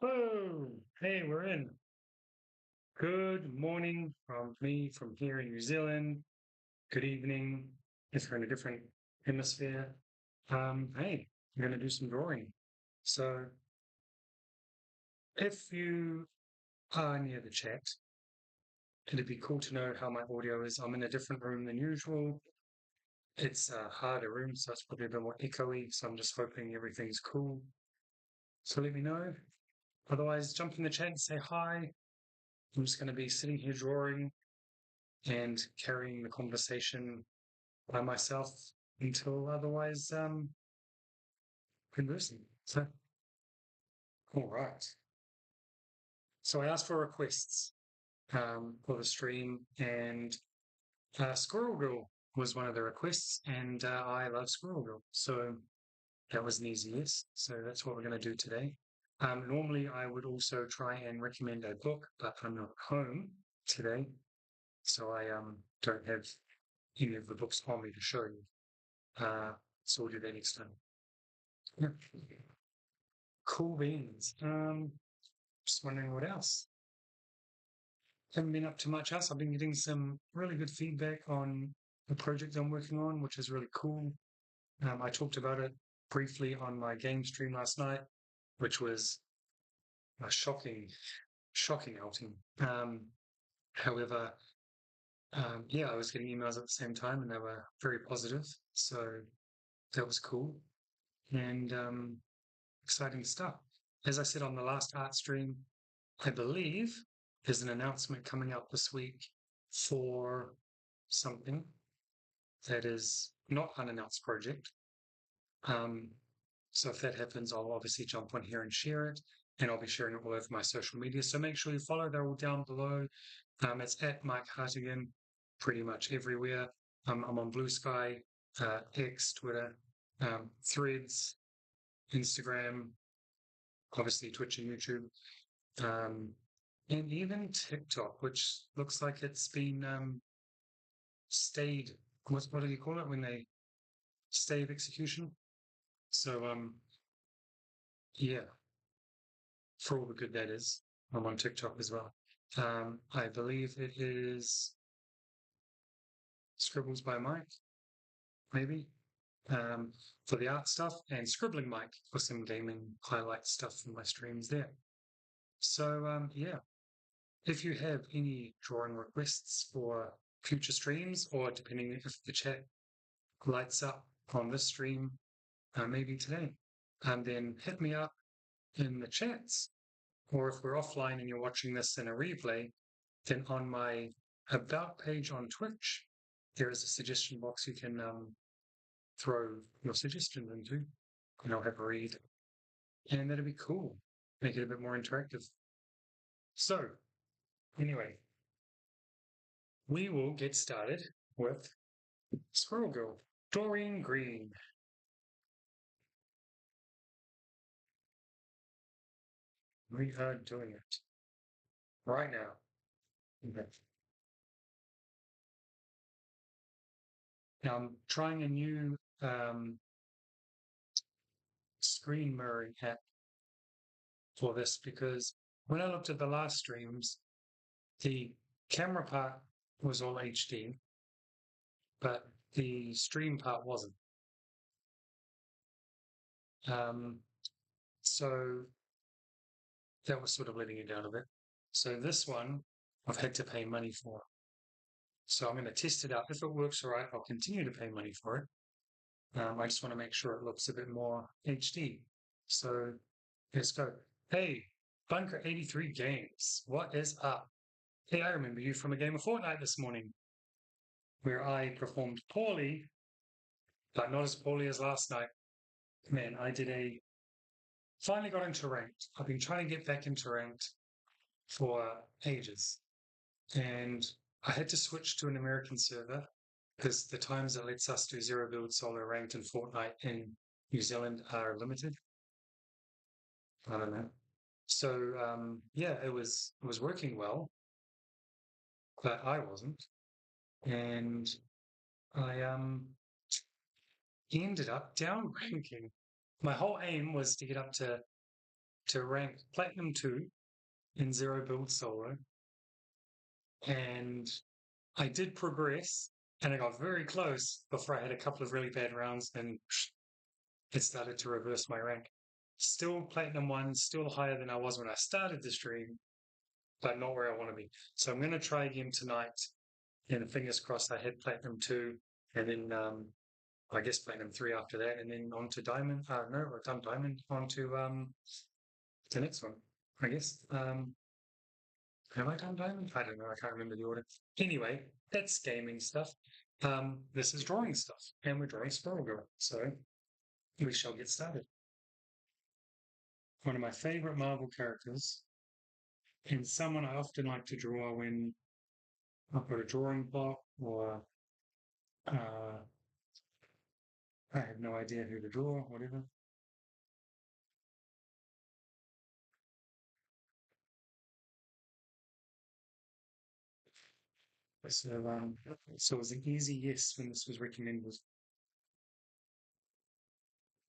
Oh, hey, we're in. Good morning from me from here in New Zealand. Good evening if you're in a different hemisphere. Hey, I'm going to do some drawing. So if you are near the chat, it'd be cool to know how my audio is. I'm in a different room than usual. It's a harder room, so it's probably a bit more echoey. So I'm just hoping everything's cool. So let me know. Otherwise, jump in the chat and say hi. I'm just going to be sitting here drawing and carrying the conversation by myself until otherwise conversing. So, all right. So I asked for requests for the stream, and Squirrel Girl was one of the requests, and I love Squirrel Girl, so that was an easy yes. So that's what we're going to do today. Normally, I would also try and recommend a book, but I'm not home today, so I don't have any of the books on me to show you. So we'll do that next time. Yeah. Cool beans. Just wondering what else. Haven't been up to much else. I've been getting some really good feedback on the project I'm working on, which is really cool. I talked about it briefly on my game stream last night, which was a shocking outing. However, yeah, I was getting emails at the same time and they were very positive. So that was cool and exciting stuff. As I said on the last art stream, I believe there's an announcement coming up this week for something that is not unannounced project. Um, so if that happens, I'll obviously jump on here and share it, and I'll be sharing it all over my social media. So make sure you follow; they're all down below. It's at Mike Hartigan, pretty much everywhere. I'm on Blue Sky, X, Twitter, Threads, Instagram, obviously Twitch and YouTube. Um, and even TikTok, which looks like it's been stayed. What do you call it when they stay of execution? So yeah, for all the good that is, I'm on TikTok as well. I believe it is Scribbles by Mike, maybe um, for the art stuff, and Scribbling Mike for some gaming highlight stuff from my streams there. So yeah, if you have any drawing requests for future streams, or depending if the chat lights up on this stream, maybe today, and then hit me up in the chats. Or if we're offline and you're watching this in a replay, then on my About page on Twitch, there is a suggestion box you can throw your suggestions into, and I'll have a read. And that'd be cool. Make it a bit more interactive. So, anyway, we will get started with Squirrel Girl, Doreen Green. We are doing it right now. Okay. Now I'm trying a new screen mirroring app for this because when I looked at the last streams, the camera part was all HD, but the stream part wasn't. Um, so that was sort of letting it down a bit. So this one I've had to pay money for. So I'm going to test it out. If it works all right, I'll continue to pay money for it. I just want to make sure it looks a bit more HD. So let's go. Hey, Bunker 83 Games, what is up? Hey, I remember you from a game of Fortnite this morning where I performed poorly, but not as poorly as last night. Man, finally got into ranked. I've been trying to get back into ranked for ages. And I had to switch to an American server because the times it lets us do zero build solo ranked in Fortnite in New Zealand are limited. I don't know. So yeah, it was working well, but I wasn't. And I ended up down ranking. My whole aim was to get up to to rank Platinum 2 in Zero Build Solo, and I did progress, and I got very close before I had a couple of really bad rounds, and it started to reverse my rank. Still Platinum 1, still higher than I was when I started the stream, but not where I want to be. So I'm going to try again tonight, and fingers crossed I hit Platinum 2, and then I guess Platinum 3 after that, and then on to Diamond. No, I've done Diamond, on to the next one, I guess. Have I done Diamond? I don't know. I can't remember the order. Anyway, that's gaming stuff. This is drawing stuff, and we're drawing Squirrel Girl. So we shall get started. One of my favorite Marvel characters, and someone I often like to draw when I've got a drawing block or uh, I have no idea who to draw, whatever. So it was an easy yes when this was recommended.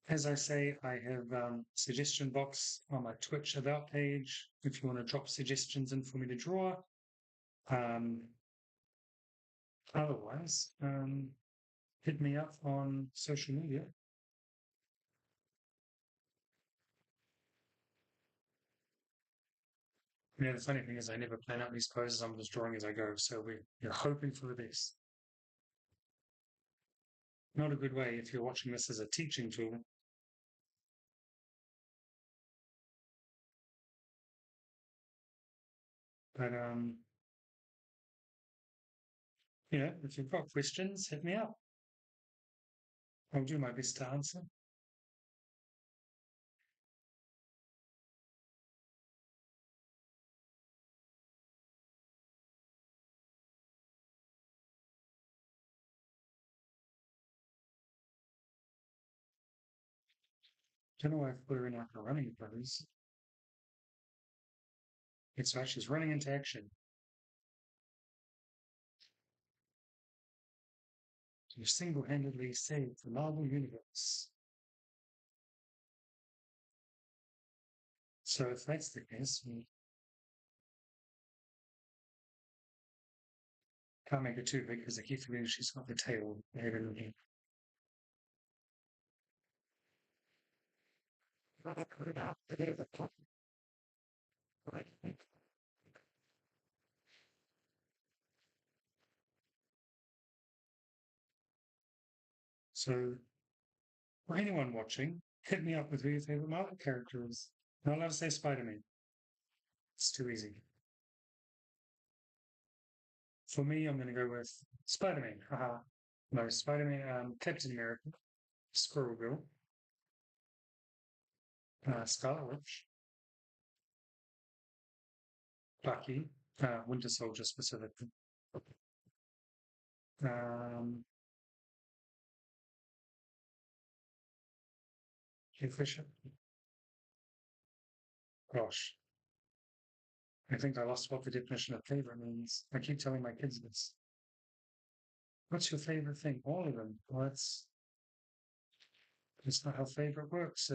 As I say, I have suggestion box on my Twitch about page if you want to drop suggestions in for me to draw. Um, otherwise, hit me up on social media. Yeah, the funny thing is I never plan out these poses. I'm just drawing as I go. So we're hoping for the best. Not a good way if you're watching this as a teaching tool. But if you've got questions, hit me up. I'll do my best to answer. Don't know why I've put her in like a running pose. It's right, she's running into action. You single-handedly saved the Marvel Universe. So if that's the case, we can't make it too big because I keep forgetting she's got the tail. So for anyone watching, hit me up with who your favorite Marvel character is. Not allowed to say Spider-Man. It's too easy. For me, I'm going to go with Spider-Man. Haha. No, Spider-Man, Captain America, Squirrel Girl, Scarlet Witch, Bucky, Winter Soldier specifically. Um, Kate Fisher. Gosh, I think I lost what the definition of favorite means. I keep telling my kids this. What's your favorite thing? All of them. Well, that's not how favorite works.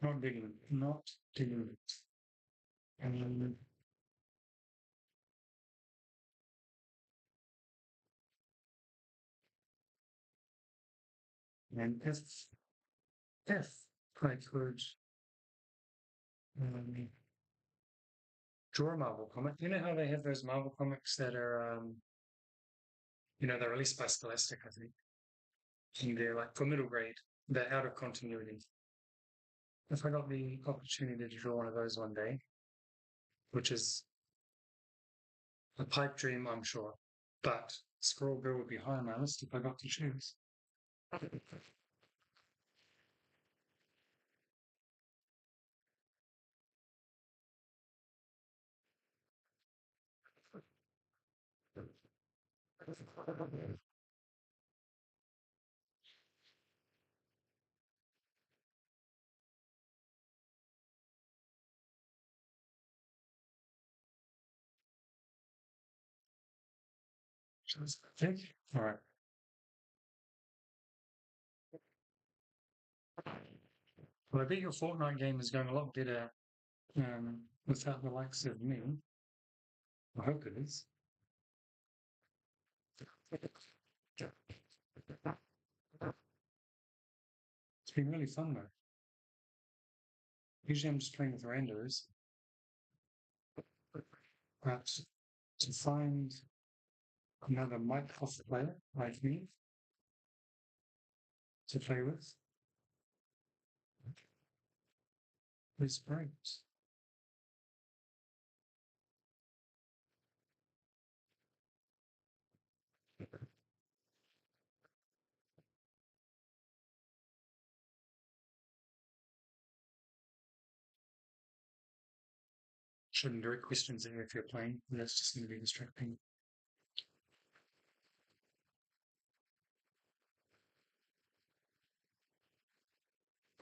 Not digging it. Not digging it. Um, and if I could um, draw a Marvel comic, you know how they have those Marvel comics that are, they're released by Scholastic, I think, and they're like for middle grade. They're out of continuity. If I got the opportunity to draw one of those one day, which is a pipe dream, I'm sure, but Squirrel Girl would be high on my list if I got to choose. All right. Well, I bet your Fortnite game is going a lot better without the likes of me. I hope it is. It's been really fun though. Usually I'm just playing with randos, but to find another Minecraft player like me to play with is great. Shouldn't direct questions in if you're playing. That's just going to be distracting.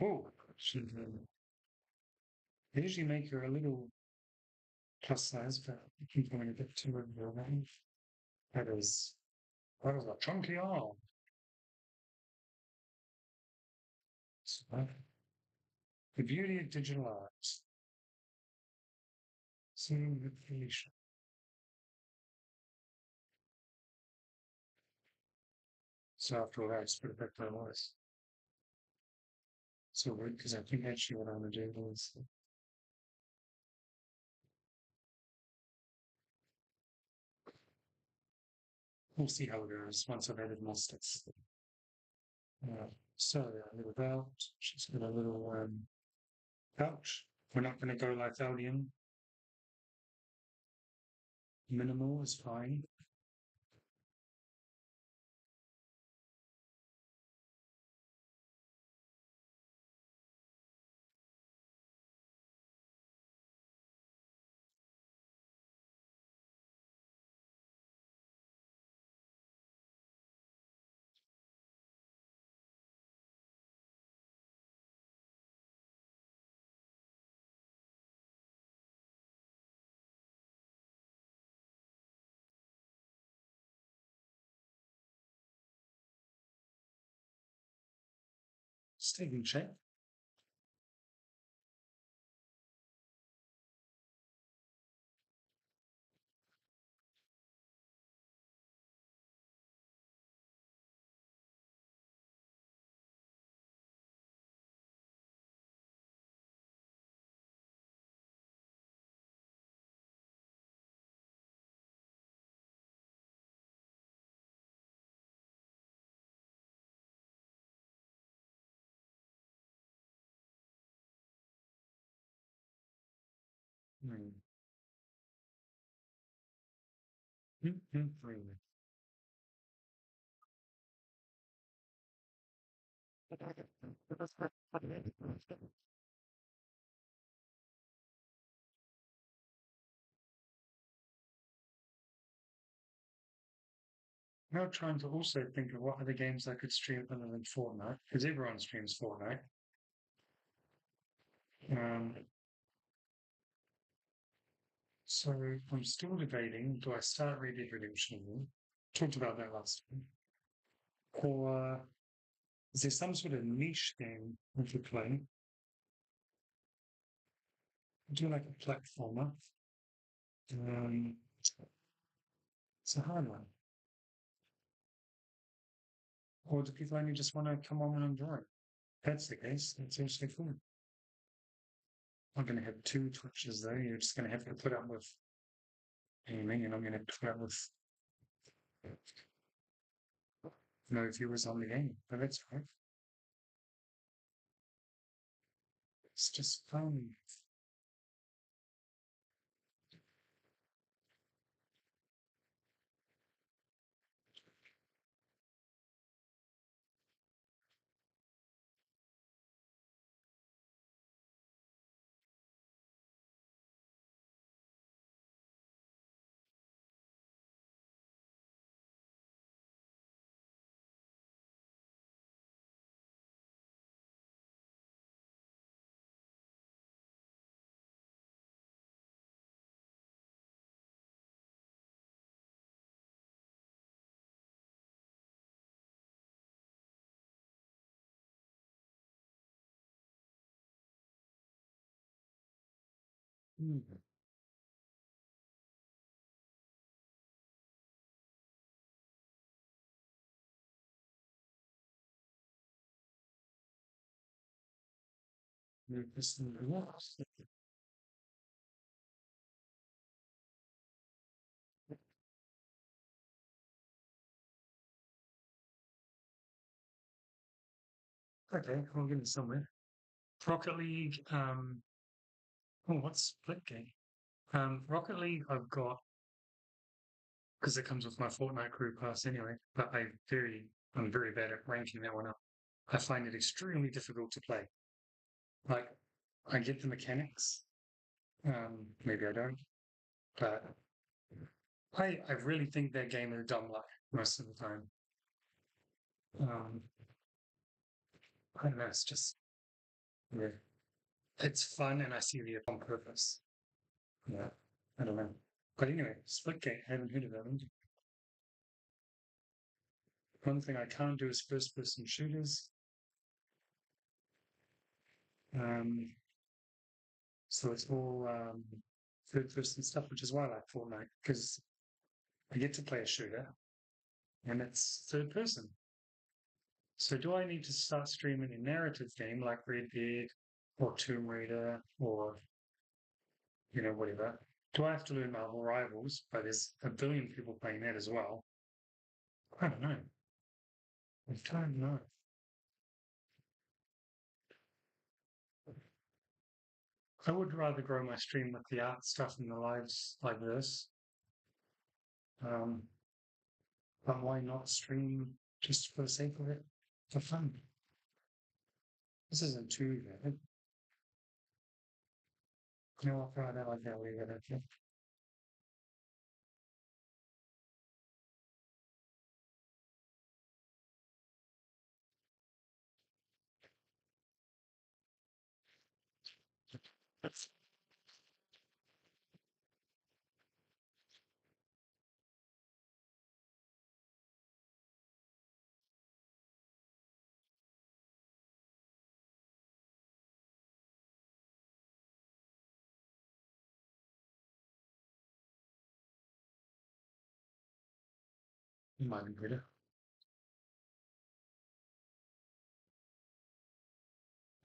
Oh, should they usually make her a little plus size, but I keep going a bit too over the range. That is a chunky arm. So, the beauty of digital art. Seeing the creation. So after all that, it's put it back to the voice. So weird because I think actually what I'm gonna do is we'll see how it goes once I've added more stuff. So a little belt. She's got a little pouch. We're not going to go like Alien. Minimal is fine. Stay in shape. Hmm. Hmm. Now trying to also think of what other games I could stream other than Fortnite, because everyone streams Fortnite. Um, so I'm still debating, do I start Red Dead Redemption? Talked about that last time. Or is there some sort of niche game I could play? Do like a platformer. Um, it's a hard one. Or do people only just want to come on when I'm drawing? That's the case. That's also cool. I'm going to have two Twitches though. You're just going to have to put up with aiming, and I'm going to have to put up with no viewers on the game. But that's right. It's just fun. Hmm. Yes. Okay, I'll give it somewhere. Rocket League. Oh, what's split game? Rocket League. I've got because it comes with my Fortnite crew pass anyway. But I'm very bad at ranking that one up. I find it extremely difficult to play. Like, I get the mechanics. Maybe I don't, but I really think that game is dumb luck most of the time. Um, I don't know. It's just yeah, it's fun, and I see the on purpose. Yeah, I don't know. But anyway, split game. I haven't heard of that one. One thing I can't do is first person shooters. Um, so it's all third person stuff, which is why I like Fortnite because I get to play a shooter and it's third person. So do I need to start streaming a narrative game like Red Dead or Tomb Raider or whatever? Do I have to learn Marvel Rivals? But there's a billion people playing that as well. I don't know. I don't know. I would rather grow my stream with the art stuff and the lives like this. Um, but why not stream just for the sake of it? For fun. This isn't too bad. I'll try that like that way, but I might be better.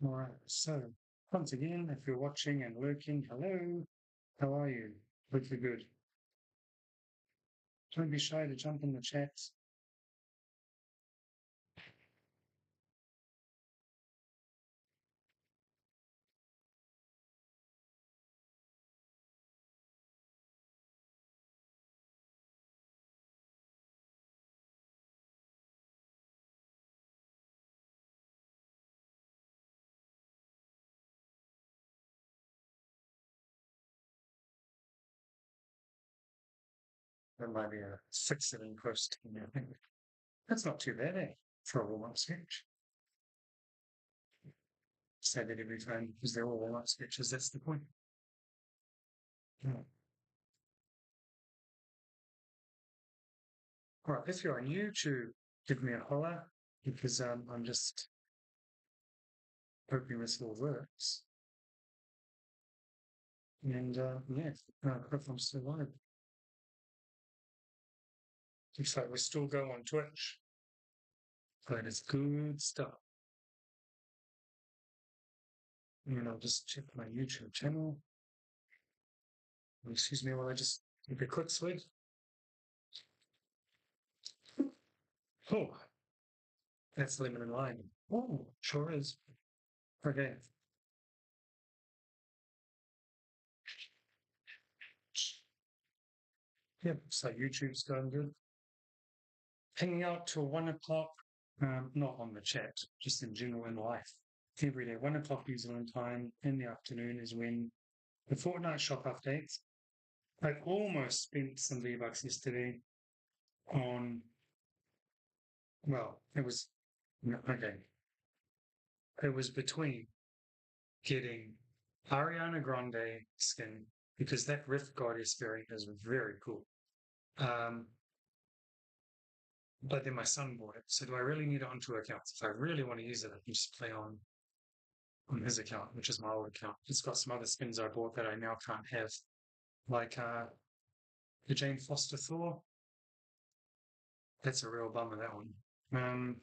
All right. So once again, if you're watching and lurking, hello. How are you? Hope you're good. Don't be shy to jump in the chat. There might be a fixing close to me, I think. That's not too bad, eh? For a warm-up sketch. Say that every time because they're all warm-up sketches. That's the point. Yeah. All right. If you're on YouTube, give me a holler because I'm just hoping this all works. And yeah, if I'm still live. Looks like we still go on Twitch. But it's good stuff. And I'll just check my YouTube channel. Excuse me while I just take a quick swig. Oh, that's lemon and lime. Oh, sure is. Okay. Yep, so YouTube's going good. Hanging out till 1 o'clock, not on the chat, just in general in life. Every day, 1 o'clock New Zealand time in the afternoon is when the Fortnite shop updates. I almost spent some V-Bucks yesterday on, well, it was, no, okay, it was between getting Ariana Grande skin because that Rift Goddess variant is very cool. Um, but then my son bought it. So do I really need it on two accounts? If I really want to use it, I can just play on on his account, which is my old account. It's got some other spins I bought that I now can't have, like the Jane Foster Thor. That's a real bummer, that one.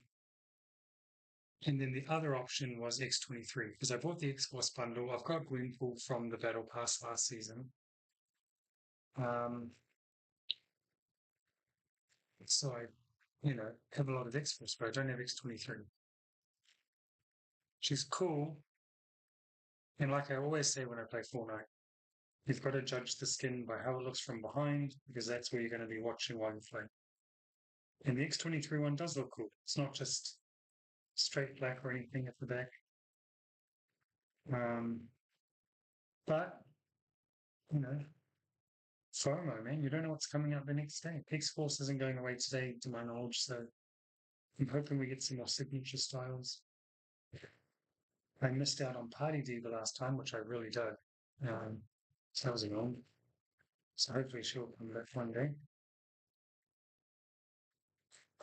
And then the other option was X23 because I bought the X Force bundle. I've got Gwenpool from the Battle Pass last season. Um, so I, have a lot of X Force, but I don't have X23. She's cool. And like I always say when I play Fortnite, you've got to judge the skin by how it looks from behind because that's where you're going to be watching while you play. And the X23 one does look cool. It's not just straight black or anything at the back. Um, but, you know, FOMO, man. You don't know what's coming up the next day. X Force isn't going away today, to my knowledge, so I'm hoping we get some more signature styles. I missed out on Party D the last time, which I really dug. So that was annoying. So hopefully she'll come back one day.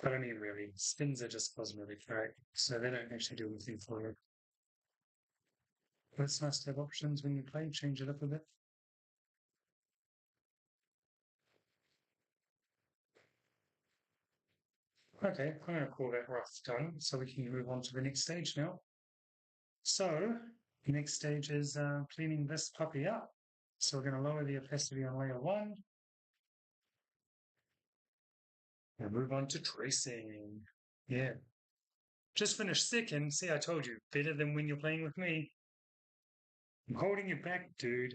But I mean, really, spins are just cosmetic, right? So they don't actually do anything for you. But it's nice to have options when you play, change it up a bit. Okay, I'm going to call that rough done, so we can move on to the next stage now. So, the next stage is cleaning this puppy up. So we're going to lower the opacity on layer 1 and move on to tracing. Yeah. Just finished second. See, I told you, better than when you're playing with me. I'm holding you back, dude.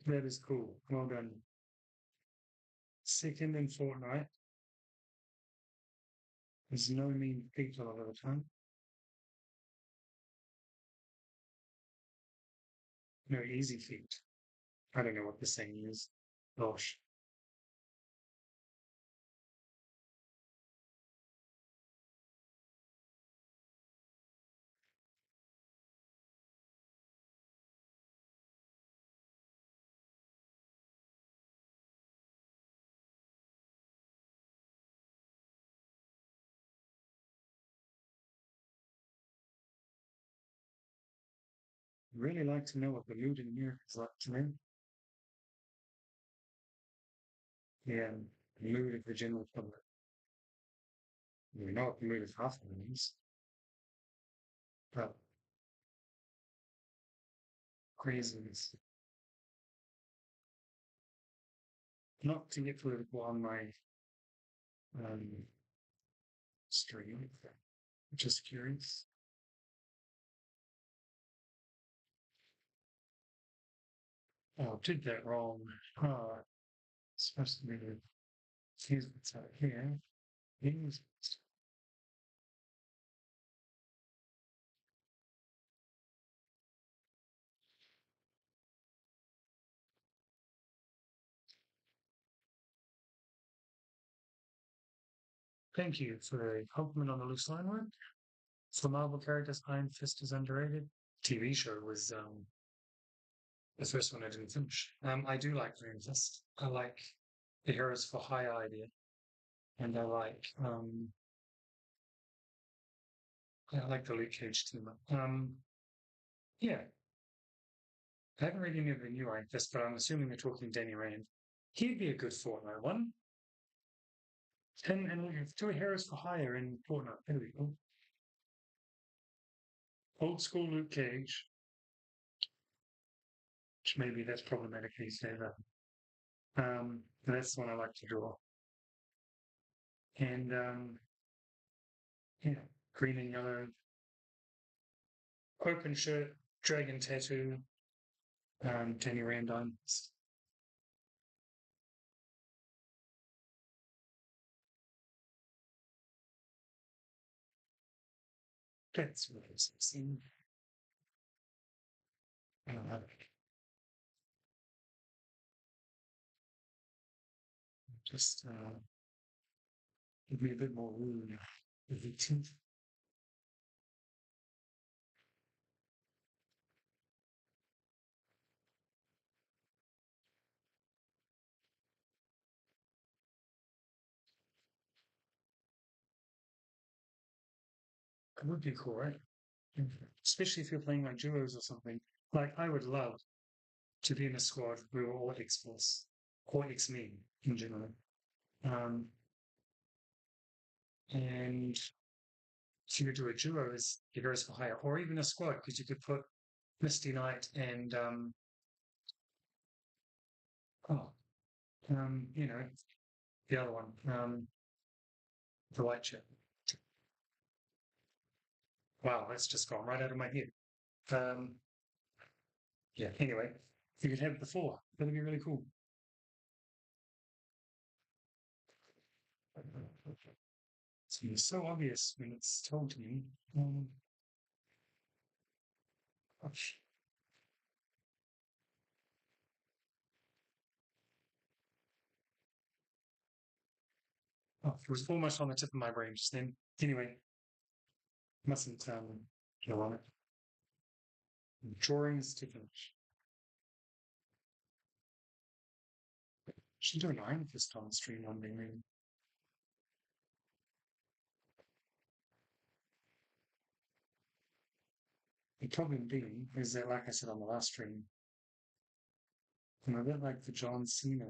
That is cool. Well done. Second in Fortnite. There's no mean feat a lot of the time. No easy feat. I don't know what the saying is. Gosh. I'd really like to know what the mood in Europe is like today. Yeah, the mood of the general public. We know what the mood of half of them is. But craziness. Not to get political on my um, stream, just curious. Oh, did that wrong. Oh, it's supposed to be the here's what's out here. Here's Thank you for the compliment on the loose line work. For Marvel characters, Iron Fist is underrated. TV show was the first one I didn't finish. I do like Iron Fist. I like the Heroes for Hire idea, and I like the Luke Cage team. Yeah, I haven't read any of the new Iron Fist, but I'm assuming they're talking Danny Rand. He'd be a good Fortnite one. And two Heroes for Hire in Fortnite. There we go. Old school Luke Cage, which maybe that's problematic these days. That's the one I like to draw. And yeah, green and yellow, open shirt, dragon tattoo, Danny Randine. That's what it's seen. Uh, just give me a bit more room with the teeth. It would be cool, right? especially if you're playing like duos or something. Like I would love to be in a squad where we're all X-Force or X-Men in general. Um, and if you could do a duo as Heroes for Hire, or even a squad, because you could put Misty Knight and oh, you know, the other one, the white chip. Wow, that's just gone right out of my head. Um, yeah. Anyway, you could have the four. That'd be really cool. It's so obvious when it's told to me. Um, gosh. Oh, it was almost on the tip of my brain just then. Anyway, mustn't go on it. Drawings to finish. Should do an iron fist on the stream one day, maybe. The problem being is that, like I said on the last stream, I'm a bit like the John Cena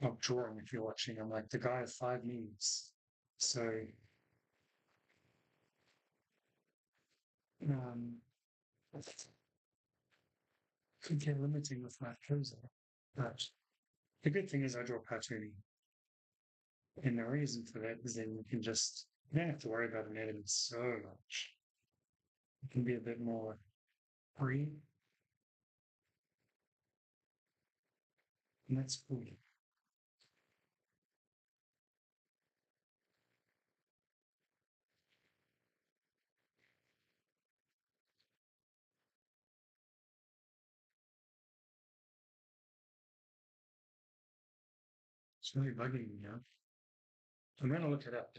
of drawing. If you're watching, I'm like the guy of five memes. So um, could get limiting with my closer. But the good thing is I draw cartoony, and the reason for that is then you don't have to worry about anatomy so much. It can be a bit more free, and that's cool. It's really bugging me now. I'm gonna look it up.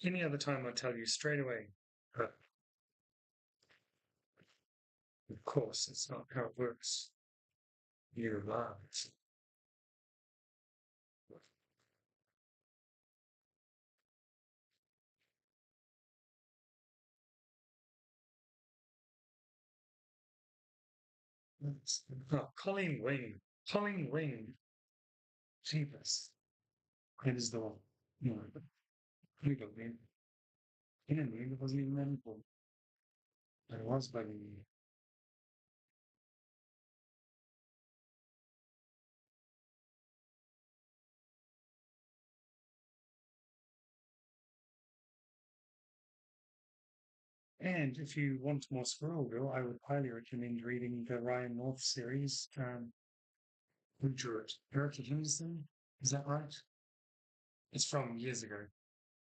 Any other time I'll tell you straight away. But of course, it's not how it works. You're live. Oh, Colleen Wing. Colleen Wing. Jeepers. It is the one. No, you got me. In me, it wasn't even that important. It was bugging me. And if you want more Squirrel, I would highly recommend reading the Ryan North series. Who drew it? Erica Henderson? Is that right? It's from years ago.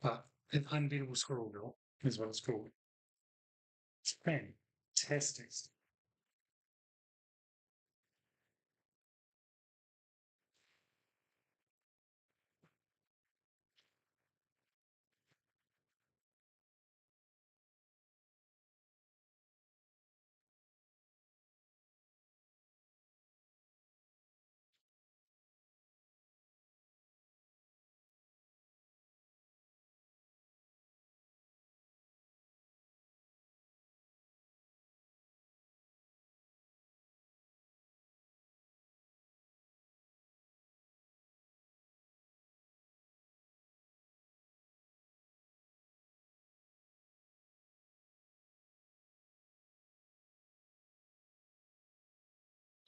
But an Unbeatable Squirrel is what it's called. It's fantastic.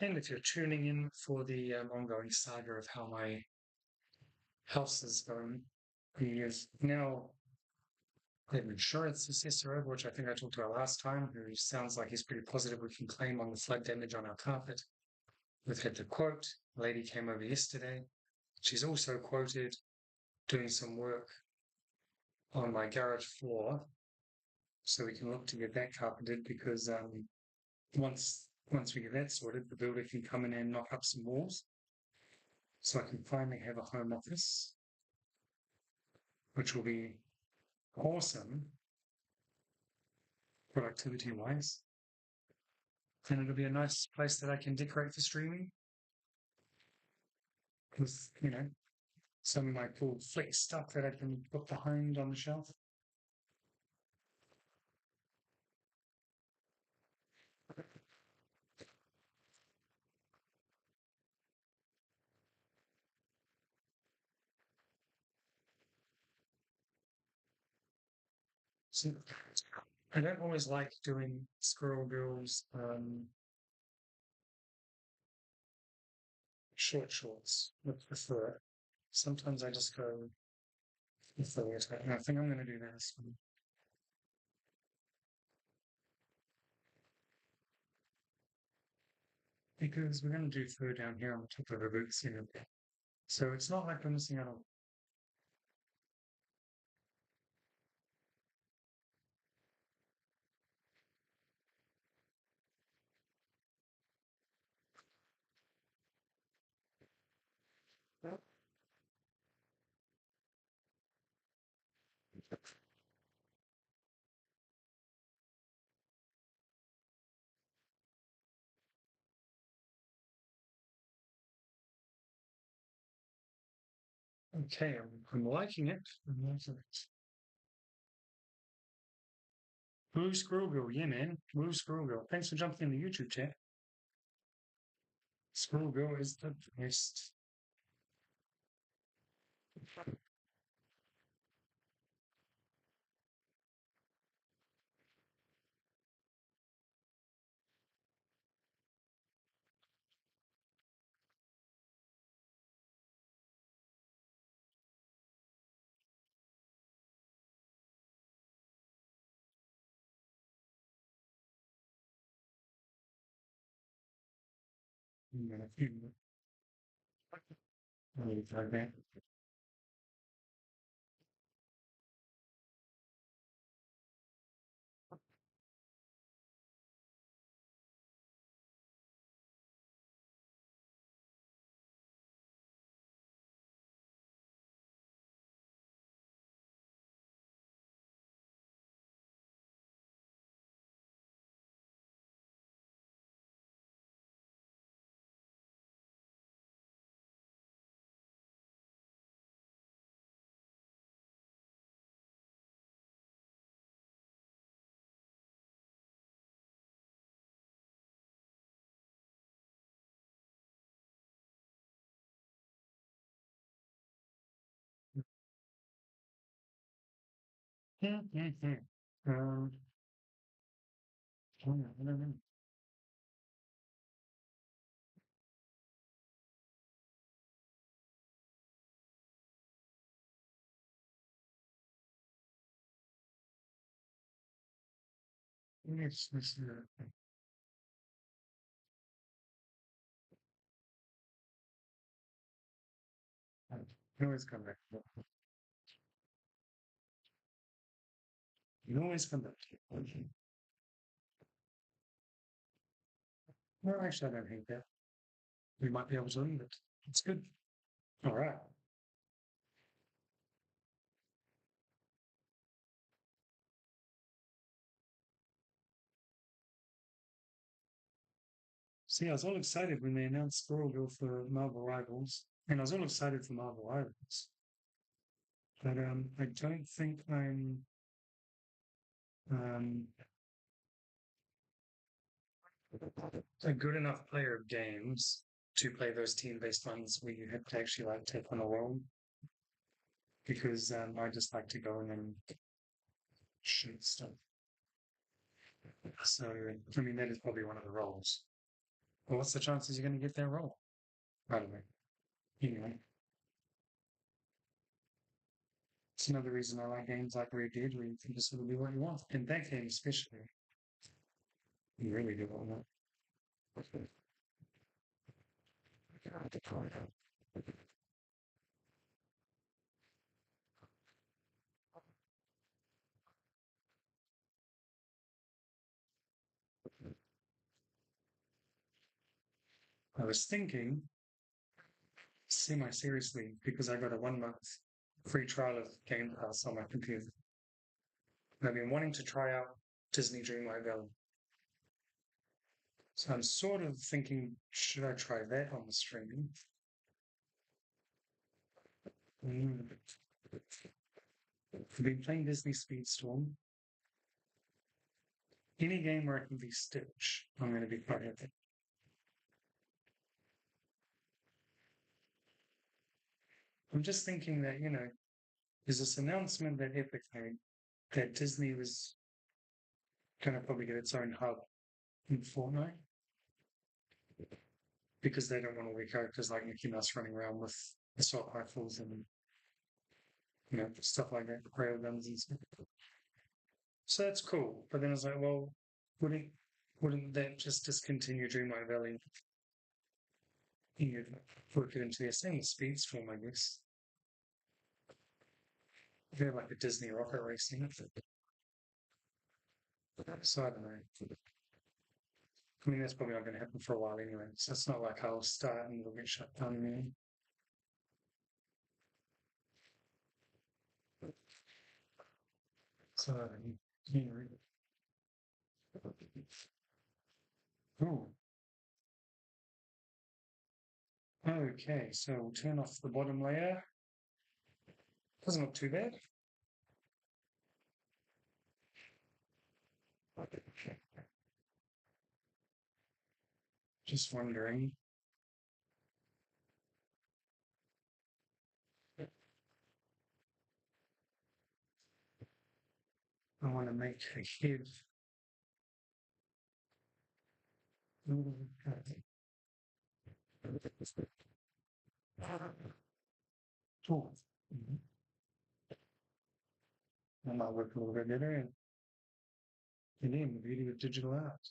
And if you're tuning in for the ongoing saga of how my house is going, he is now an insurance assessor over, which I think I talked about last time, who sounds like he's pretty positive we can claim on the flood damage on our carpet. We've had the quote. A lady came over yesterday. She's also quoted doing some work on my garage floor, so we can look to get that carpeted because once we get that sorted, the builder can come in and knock up some walls, so I can finally have a home office, which will be awesome productivity wise. And it'll be a nice place that I can decorate for streaming. Because, some of my cool flick stuff that I can put behind on the shelf. So I don't always like doing Squirrel Girls shorts. I prefer it. Sometimes I just go with the it. And I think I'm going to do this because we're going to do fur down here on top of the boots, you know. So it's not like we're missing out on. Okay, I'm liking it. I'm liking it. Blue Squirrel Girl, yeah, man. Blue Squirrel Girl. Thanks for jumping in the YouTube chat. Squirrel Girl is the best. Um, I don't know. It's, you always come back. You always come back. No, actually, I don't hate that. We might be able to leave it. It's good. All right. See, I was all excited when they announced Squirrel Girl for Marvel Rivals, and I was all excited for Marvel Rivals. But I don't think I'm um, a good enough player of games to play those team-based ones where you have to actually like take on a role because I just like to go in and shoot stuff. So I mean that is probably one of the roles. Well, what's the chances you're going to get that role? By the way, anyway, it's another reason I like games like Red Dead where you can just sort of do what you want. In that game especially, you really do what you want. I was thinking semi-seriously because I got a 1 month free trial of Game Pass on my computer. And I've been wanting to try out Disney Dreamlight Valley. So I'm sort of thinking, should I try that on the stream? Mm. I've been playing Disney Speedstorm. Any game where I can be Stitch, I'm going to be quite happy. I'm just thinking that, there's this announcement that Epic made that Disney was going to probably get its own hub in Fortnite because they don't want all the characters like Mickey Mouse running around with assault rifles and stuff like that, railguns and stuff. So that's cool. But then I was like, well, wouldn't wouldn't that just discontinue Dreamlight Valley? You'd work it into the same Speedstorm, I guess. They're like a Disney rocket racing. So I don't know. I mean, that's probably not going to happen for a while anyway. So it's not like I'll start and it'll get shut down again. So, anyway. Oh, okay. So we'll turn off the bottom layer. Doesn't look too bad. Just wondering. I want to make a head. Oh, that might work a little bit better. And then the beauty of digital art.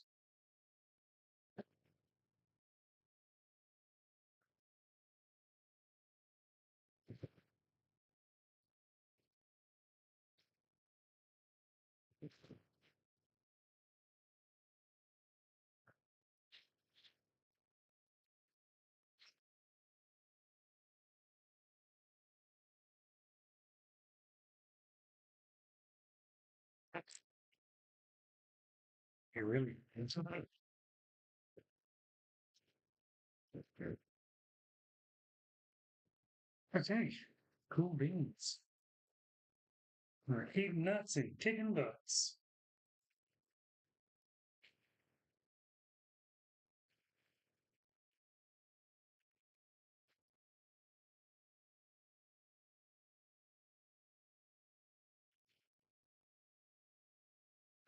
It really is. Okay, cool beans. We're eating nuts and kicking butts.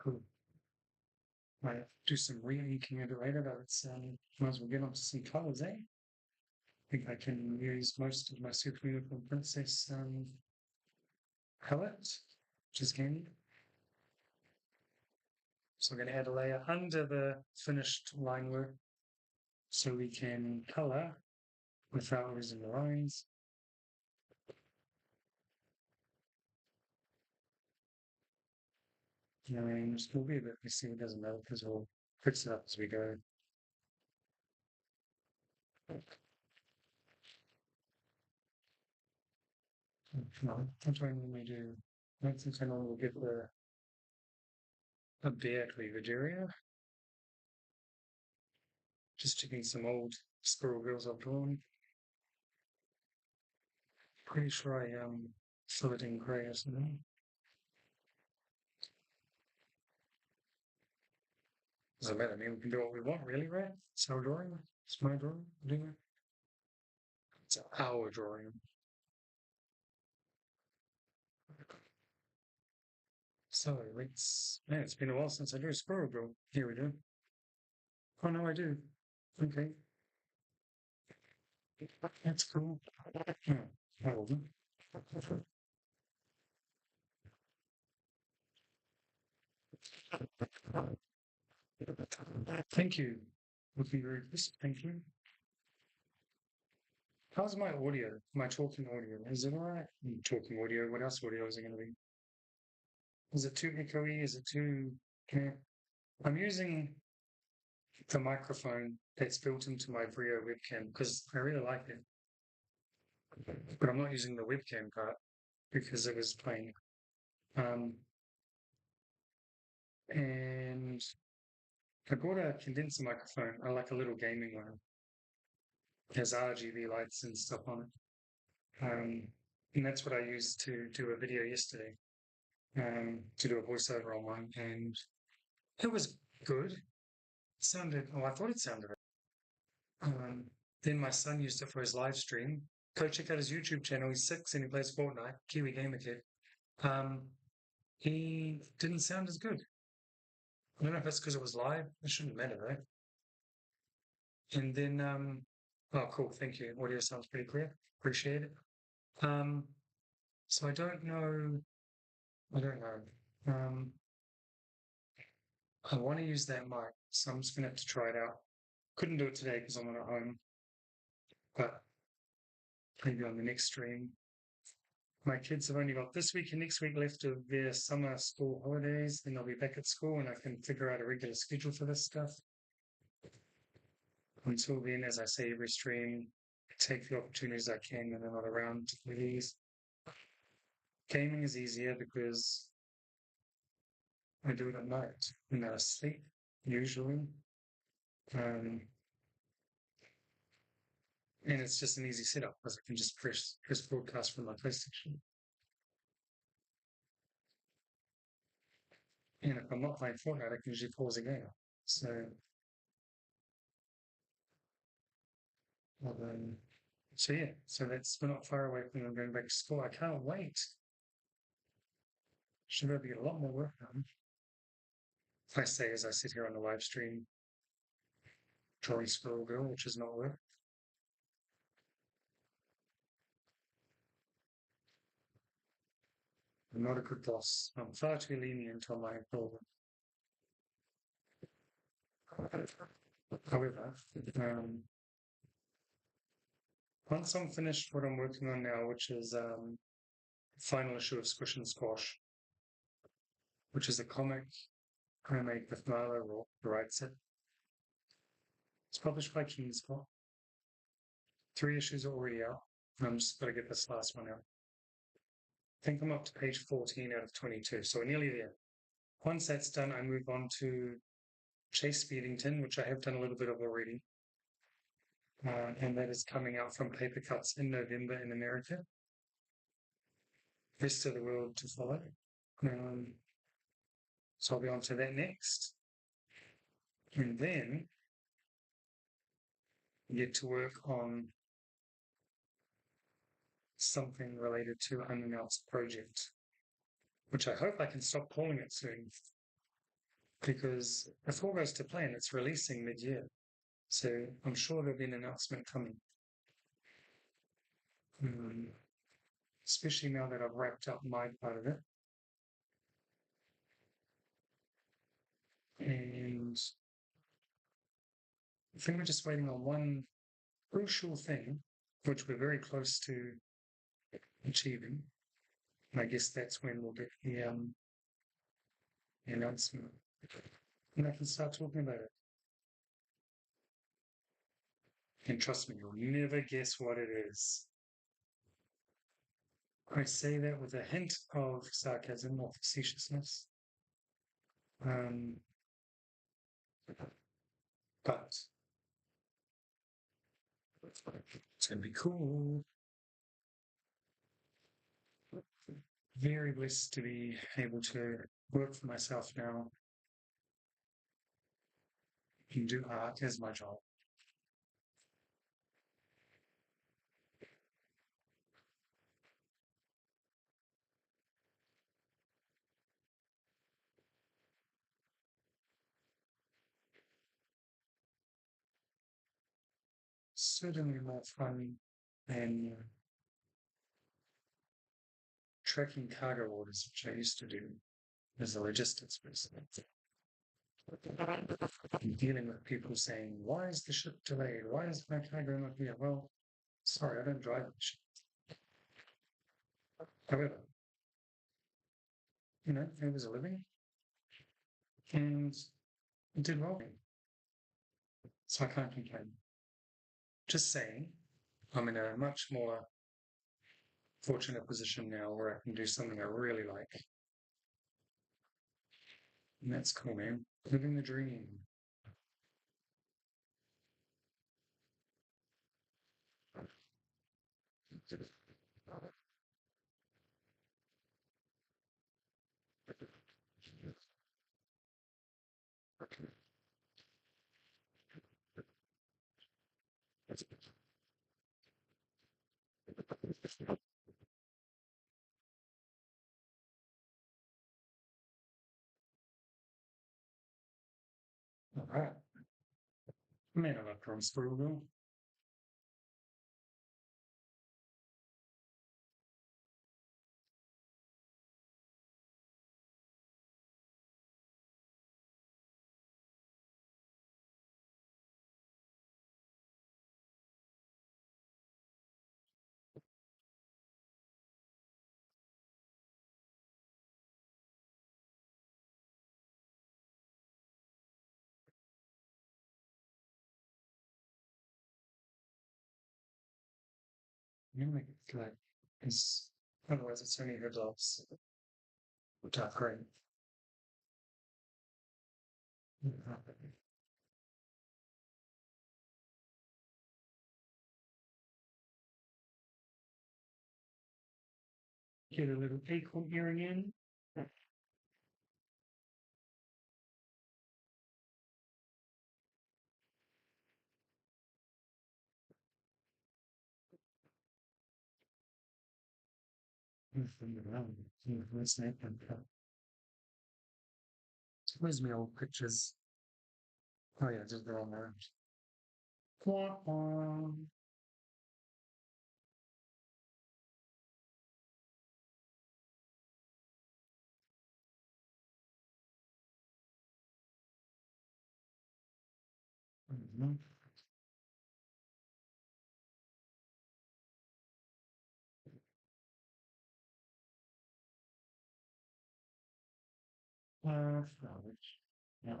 Cool. Might do some re-inking a bit later, but it's might as well get onto some colours, eh? I think I can use most of my Super Unicorn Princess palette, which is handy. So I'm going to add a layer under the finished line work so we can colour without losing the lines. And we'll be a bit messy, it doesn't matter because we'll fix it up as we go. No, what do I normally do? I don't think I normally get a bear cleavage area. Just checking some old squirrel girls I've drawn. Pretty sure I fill it in grey or something. Doesn't matter. I mean, we can do what we want, really, right? It's our drawing. It's my drawing. Anyway. It's our drawing. So let's. Man, it's been a while since I drew a squirrel girl. Here we go. Oh no, I do. Okay, that's cool. Hmm. Oh, thank you. Looking very crisp. Thank you. How's my audio? My talking audio? Is it alright? Talking audio. What else audio is it going to be? Is it too echoey? Is it too? Yeah. I'm using the microphone that's built into my Brio webcam because I really like it, but I'm not using the webcam part because it was plain. Um, and I bought a condenser microphone. I like a little gaming one. It has RGB lights and stuff on it. And that's what I used to do a video yesterday, to do a voiceover on one. And it was good. It sounded, oh, I thought it sounded. Um, then my son used it for his live stream. Go check out his YouTube channel. He's 6 and he plays Fortnite. Kiwi gamer kid. Um, he didn't sound as good. I don't know if that's because it was live. It shouldn't matter, right? And then, oh, cool. Thank you. Audio sounds pretty clear. Appreciate it. Um, so I don't know. I don't know. I want to use that mic, so I'm just gonna have to try it out. Couldn't do it today because I'm not at home, but maybe on the next stream. My kids have only got this week and next week left of their summer school holidays. Then they'll be back at school, and I can figure out a regular schedule for this stuff. Until then, as I say every stream, take the opportunities I can when they're not around to do these. Gaming is easier because I do it at night when they're asleep, usually. Um, and it's just an easy setup because I can just press broadcast from my PlayStation. And if I'm not playing Fortnite, I can usually pause a game. So, um, so yeah, so that's we're not far away from them going back to school. I can't wait. Should be able to get a lot more work done. I say as I sit here on the live stream drawing Squirrel Girl, which is not work. I'm not a good boss. I'm far too lenient on my approval. However, once I'm finished what I'm working on now, which is final issue of Squish and Squash, which is a comic I made with Marlo, who writes it. It's published by Kingspot. 3 issues are already out. I'm just got to get this last one out. I think I'm up to page 14 out of 22, so we're nearly there. Once that's done, I move on to Chase Speedington, which I have done a little bit of already. And that is coming out from Paper Cuts in November in America. Rest of the world to follow. So I'll be on to that next. And then get to work on something related to unannounced project, which I hope I can stop calling it soon. Because if all goes to plan, it's releasing mid-year. So I'm sure there'll be an announcement coming. Especially now that I've wrapped up my part of it. And I think we're just waiting on one crucial thing, which we're very close to achieving. And I guess that's when we'll get the announcement. And I can start talking about it. And trust me, you'll never guess what it is. I say that with a hint of sarcasm or facetiousness. But it's going to be cool. Very blessed to be able to work for myself now and do art as my job. Certainly more fun than tracking cargo orders, which I used to do as a logistics person. Dealing with people saying, why is the ship delayed? Why is my cargo not here? Well, sorry, I don't drive the ship. However, it was a living and it did well. So I can't complain. Just saying, I'm in a much more fortunate position now where I can do something I really like. And that's cool, man. Living the dream. All right. Man, I love drum Squirrel. You make it flat. Because otherwise it's only her gloves. Dark green. Get a little acorn earring in. Where's that? Where's my old pictures? Oh yeah, just they're on there. Wah, wah. Mhm. Flowers. Yeah.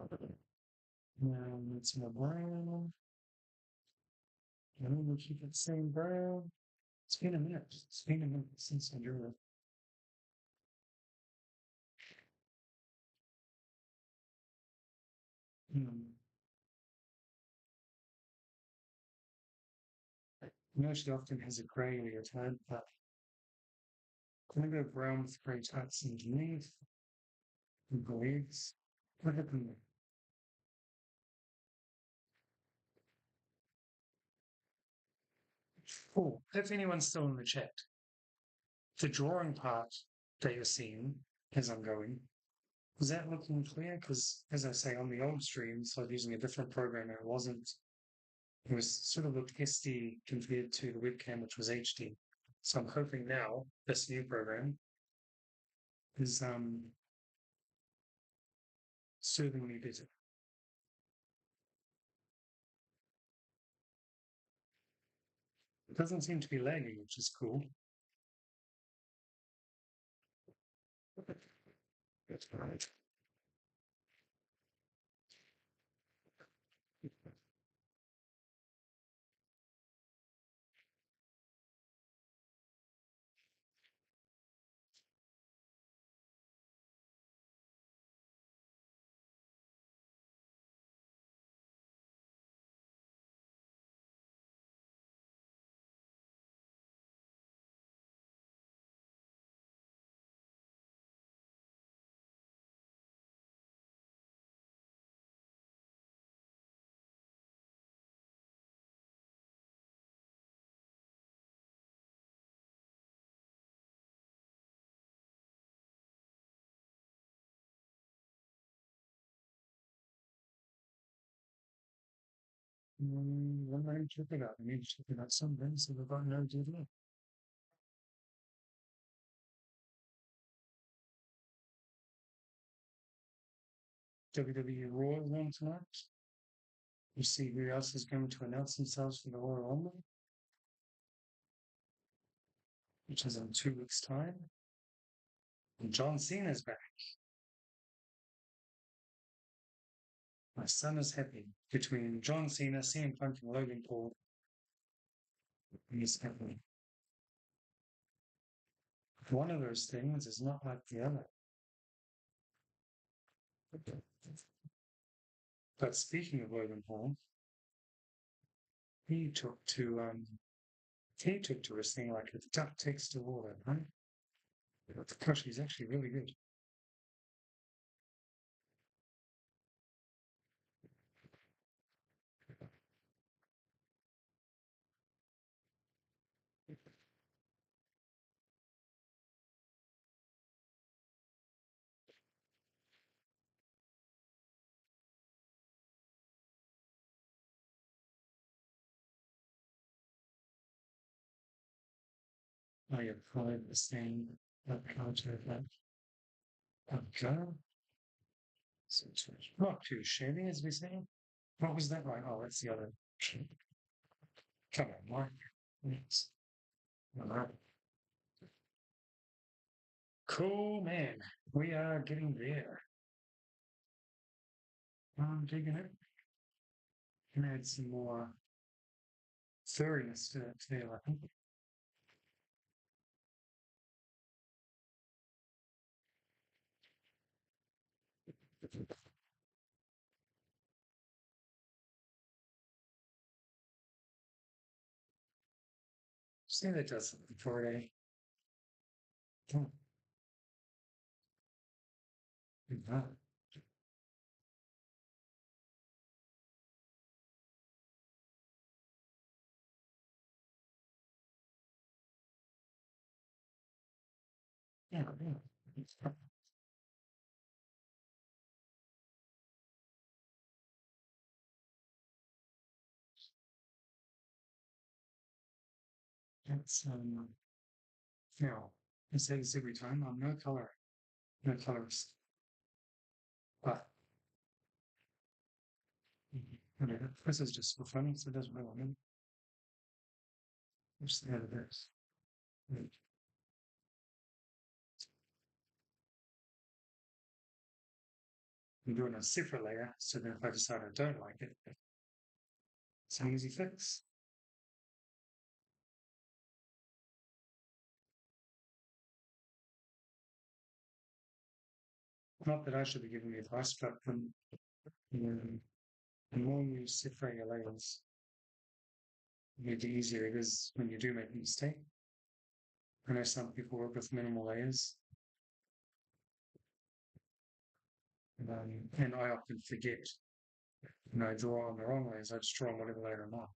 It's more brown. And we'll keep it the same brown. It's been a minute. It's been a minute since I drew it. Hmm. You know, she often has a grey leotard, but I'm gonna go brown with grey tights underneath and legs. What happened there? Oh, if anyone's still in the chat, the drawing part that you're seeing as I'm going, is that looking clear? Because as I say, on the old streams, I was using a different program and it wasn't, it was sort of looked SD compared to the webcam, which was HD. So I'm hoping now this new program is serving me better. It doesn't seem to be lagging, which is cool. That's right. When I check it out, I need to check it out something, so we've got no idea. WWE Raw is on tonight. You see who else is going to announce themselves for the Royal Rumble, which is in 2 weeks' time. And John Cena's back. My son is happy. Between John Cena, CM Punk, and Logan Paul, he's happy. One of those things is not like the other. But speaking of Logan Paul, he took to wrestling like a duck takes to water, right? Gosh, he's actually really good. Oh, you're probably the same. That counter that. Okay. So it's not too shabby, as we say. What was that? Right. Oh, that's the other. Come on, Mark. Yes. All right. Cool, man. We are getting there. I'm digging it. Can add some more furriness to it too, I think. See, that does something for it, eh? Oh, yeah. Yeah, yeah. That's, now, I say this every time. I'm no colorist, but whatever. This is just for fun, so it doesn't really matter. Just the other bits. I'm doing a cipher layer, so then if I decide I don't like it, it's an easy fix. Not that I should be giving you advice, but um, the more you cipher your layers, the easier it is when you do make a mistake. I know some people work with minimal layers, and I often forget. I draw on the wrong layers. I just draw on whatever layer I'm on.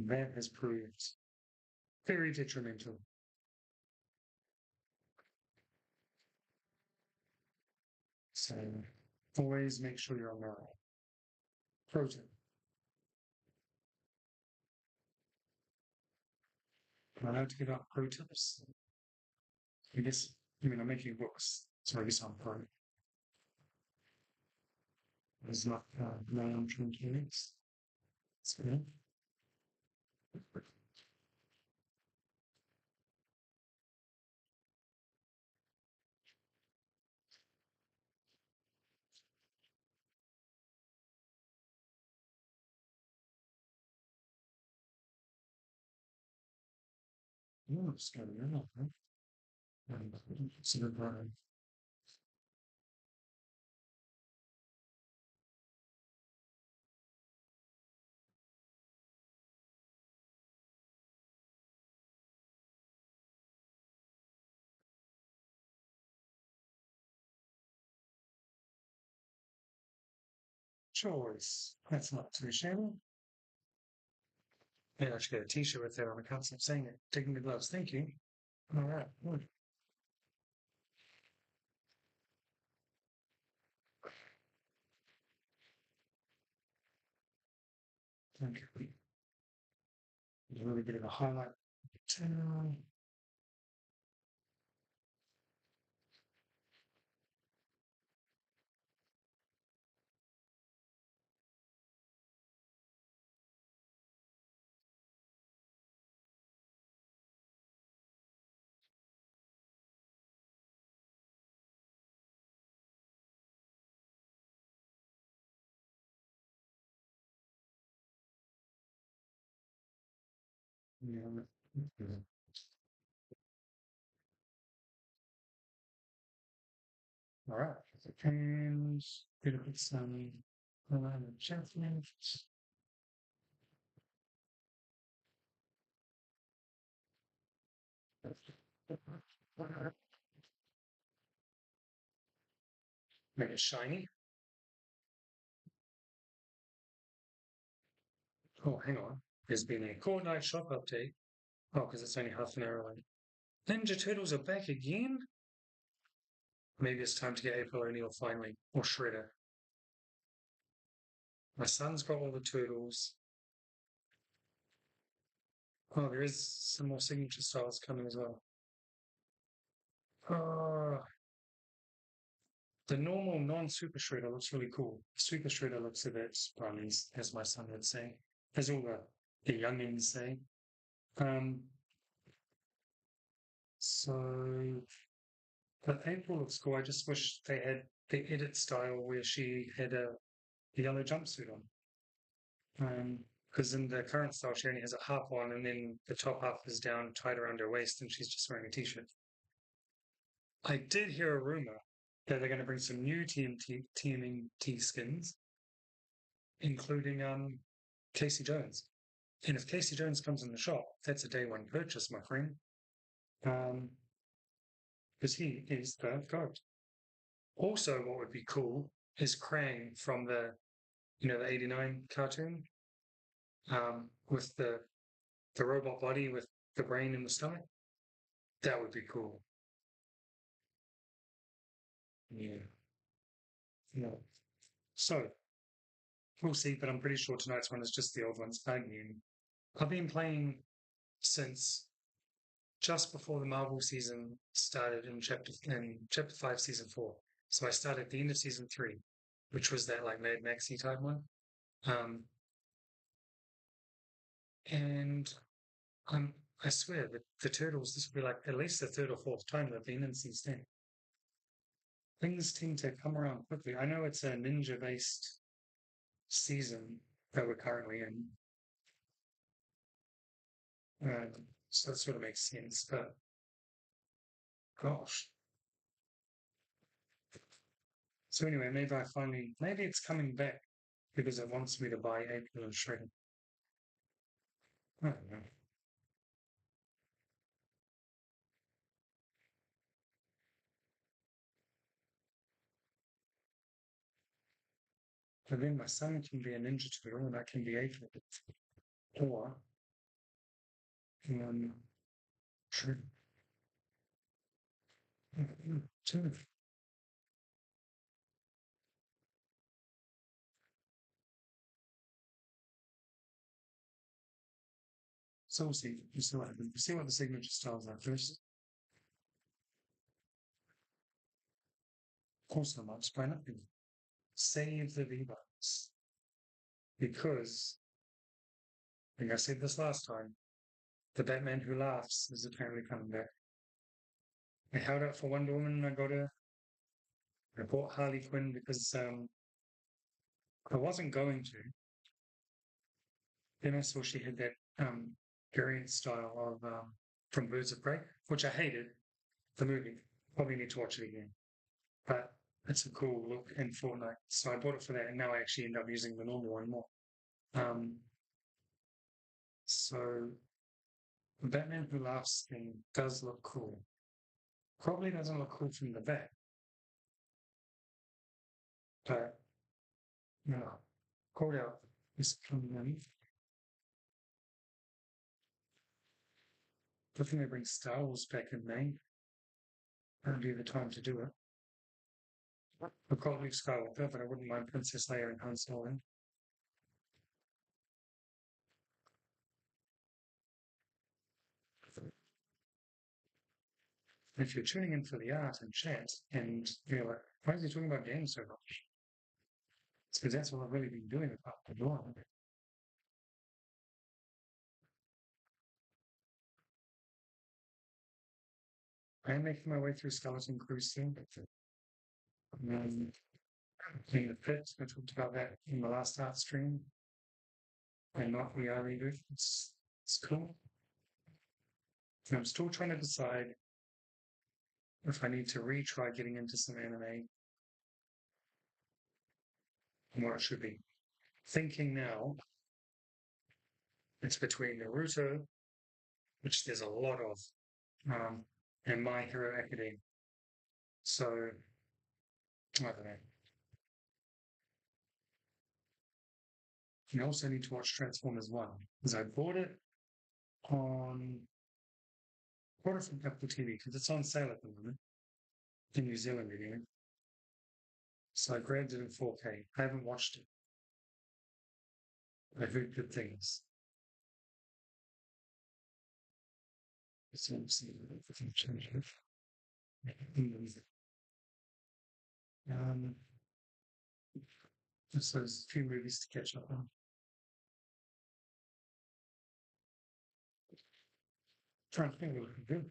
That has proved very detrimental. So always make sure you're on the right. Pro tip. Am I allowed to give out pro tips? I guess, I'm making books, so I guess I'm pro. It's not round mechanics. So, yeah. Oh, it's going on, huh? And sort of, choice. That's not too shabby. Yeah, I should get a t-shirt with that on. I can't stop saying it. Taking the gloves. Thank you. All right. Good. Thank you. There's a really bit of a highlight. Yeah. All right. And gonna put some adjustment. Make it shiny. Oh, hang on. There's been a Fortnite shop update. Oh, because it's only half an hour away. Ninja Turtles are back again? Maybe it's time to get April O'Neil finally. Or Shredder. My son's got all the turtles. Oh, there is some more signature styles coming as well. Uh, the normal non-super shredder looks really cool. Super shredder looks a bit sponge, as my son would say, as all the youngins say. Um, so but April looks cool. I just wish they had the edit style where she had a yellow jumpsuit on. Because in the current style, she only has a half on, and then the top half is down, tied around her waist, and she's just wearing a t-shirt. I did hear a rumor that they're going to bring some new TMT skins, including Casey Jones. And if Casey Jones comes in the shop, that's a day one purchase, my friend. Um, because he is the goat. Also, what would be cool is Krang from the '89 cartoon, with the robot body with the brain in the stomach. That would be cool. Yeah. Yeah. So we'll see, but I'm pretty sure tonight's one is just the old ones again. I've been playing since just before the Marvel season started in chapter 5, season 4. So I started at the end of season 3, which was that like Mad Maxi type one. Um, and um, I swear that the Turtles, this will be like at least the third or fourth time they've been in since then. Things seem to come around quickly. I know it's a ninja based season that we're currently in, so that sort of makes sense. But gosh, so anyway, maybe it's coming back because it wants me to buy April and Shredder. I don't know. But then my son can be a Ninja Turtle and I can be April. Or, um, Shredder. Two. So we'll see. We'll see what happens. We'll see what the signature styles are first. Of course, I'm not spraying up. Save the V-Bucks. Because, I think I said this last time, the Batman Who Laughs is apparently coming back. I held out for Wonder Woman and I bought Harley Quinn because I wasn't going to. Then I saw she had that variant style of from Birds of Prey, which I hated, the movie. Probably need to watch it again. But it's a cool look in Fortnite. So I bought it for that and now I actually end up using the normal one more. Um, so the Batman Who Laughs thing does look cool. Probably doesn't look cool from the back, but you know, called out is coming in. I think they bring Star Wars back in May. That'd be the time to do it. I'd probably Skywalker, but I wouldn't mind Princess Leia and Han Solo. If you're tuning in for the art and chat, and you're like, why is he talking about games so much? It's because that's what I've really been doing about the blog. I am making my way through Skeleton Crew soon. Um, in the pit, I talked about that in the last art stream. And not we are reboot. It's cool. And I'm still trying to decide if I need to retry getting into some anime and what it should be. Thinking now, it's between Naruto, which there's a lot of, um, and My Hero Academia. So I don't know. You also need to watch Transformers 1 because I on bought it from Apple TV because it's on sale at the moment in New Zealand anyway. So I grabbed it in 4K. I haven't watched it. I've heard good things. So let's see if I can change it. Um, so there's a few movies to catch up on. Trying to think of what we can do.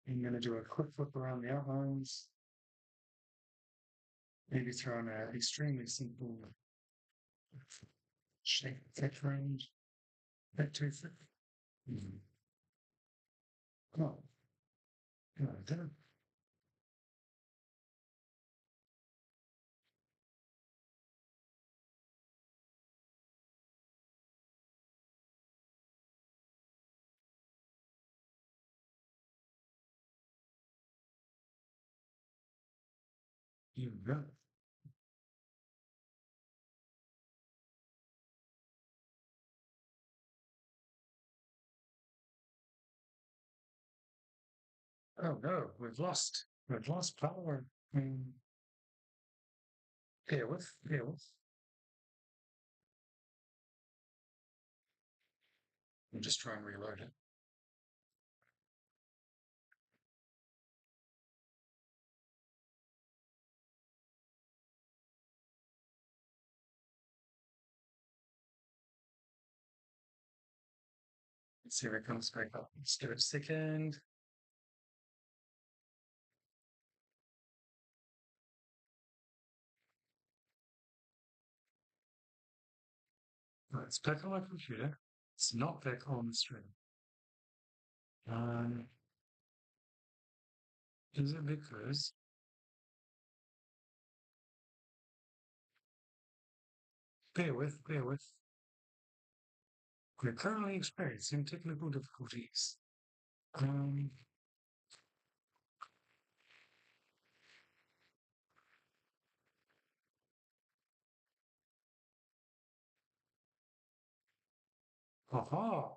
I'm going to do a quick flip around the outlines. Maybe throw in an extremely simple shape fit range. Bit too thick. Oh, yeah, I did. You got it. Oh no, we've lost. We've lost power. Bear with. I'm just trying to reload it. Let's see if it comes back up. Let's give it a second. Oh, it's back on my computer. It's not back on the stream. Um, is it because bear with. We're currently experiencing technical difficulties. Um, aha.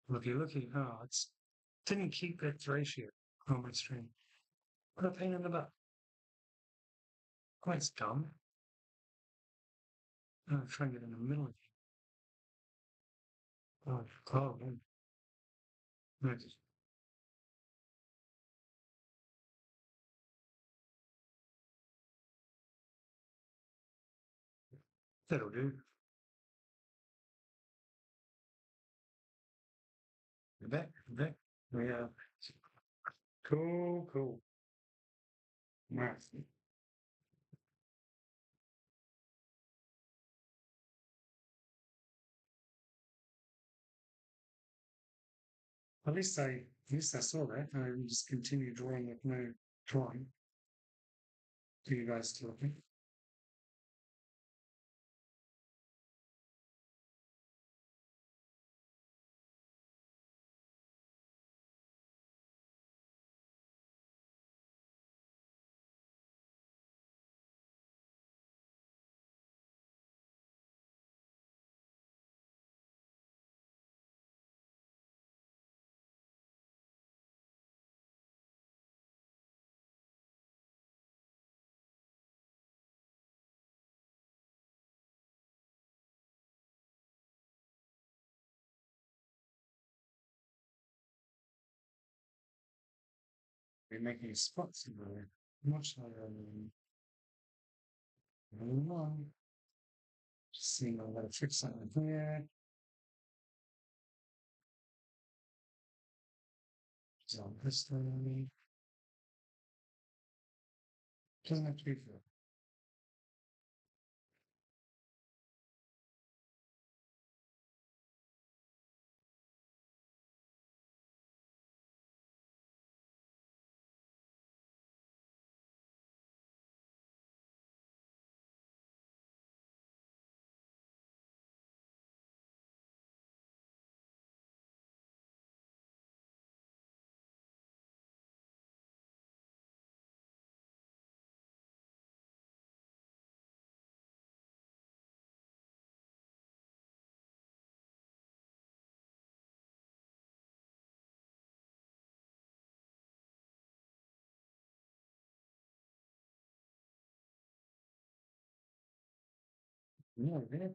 Looky. Oh, it's didn't keep its ratio on my stream. What a pain in the butt. Quite dumb. I'm trying to get in the middle of it. Man. Right. That'll do. We're back. Yeah. Cool. Right. At least I saw that. I will just continue drawing with no drawing. Do you guys talking? We're making spots in there. Much like one. Just seeing I'm gonna fix something here. So this thing doesn't have to be for Yeah, yeah.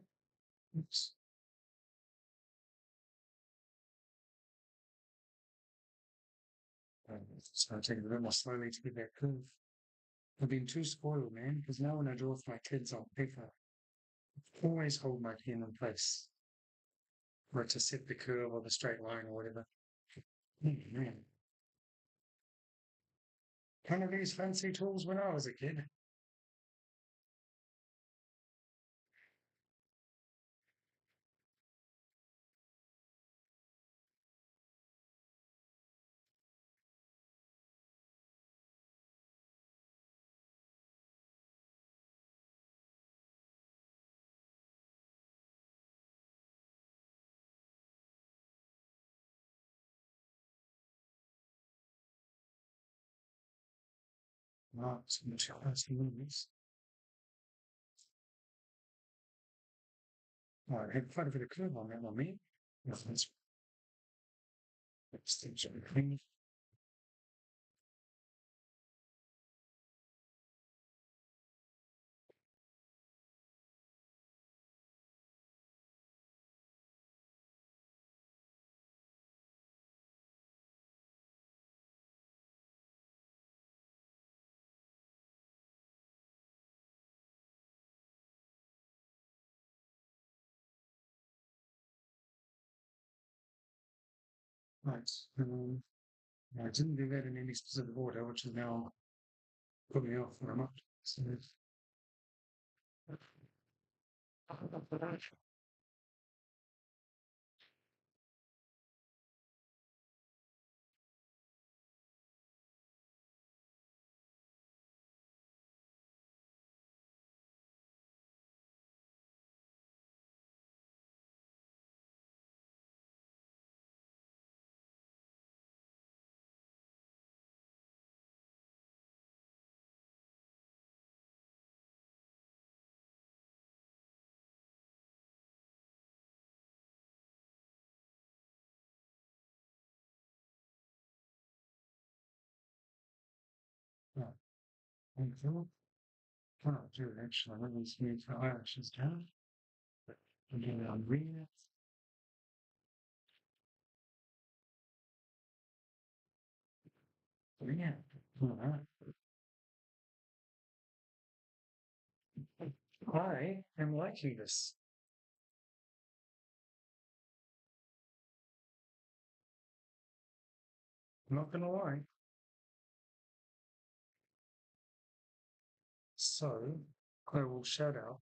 Oops. So I'm taking a bit more slowly to get that curve. I've been too spoiled, man, because now when I draw for my kids on paper, I always hold my pen in place or to set the curve or the straight line or whatever. Man, one of these fancy tools when I was a kid. Right, some chance movies. Oh, I had quite a bit of curve on that one, man. Yes, that's things are clean. Right. I didn't do that in any specific order, which is now put me off very much. So, yeah, thank you. Cannot do it actually. Let me smooth the eyelashes down. Again, I'm reading it. Yeah. All right. I am liking this. I'm not gonna lie. So I will shout out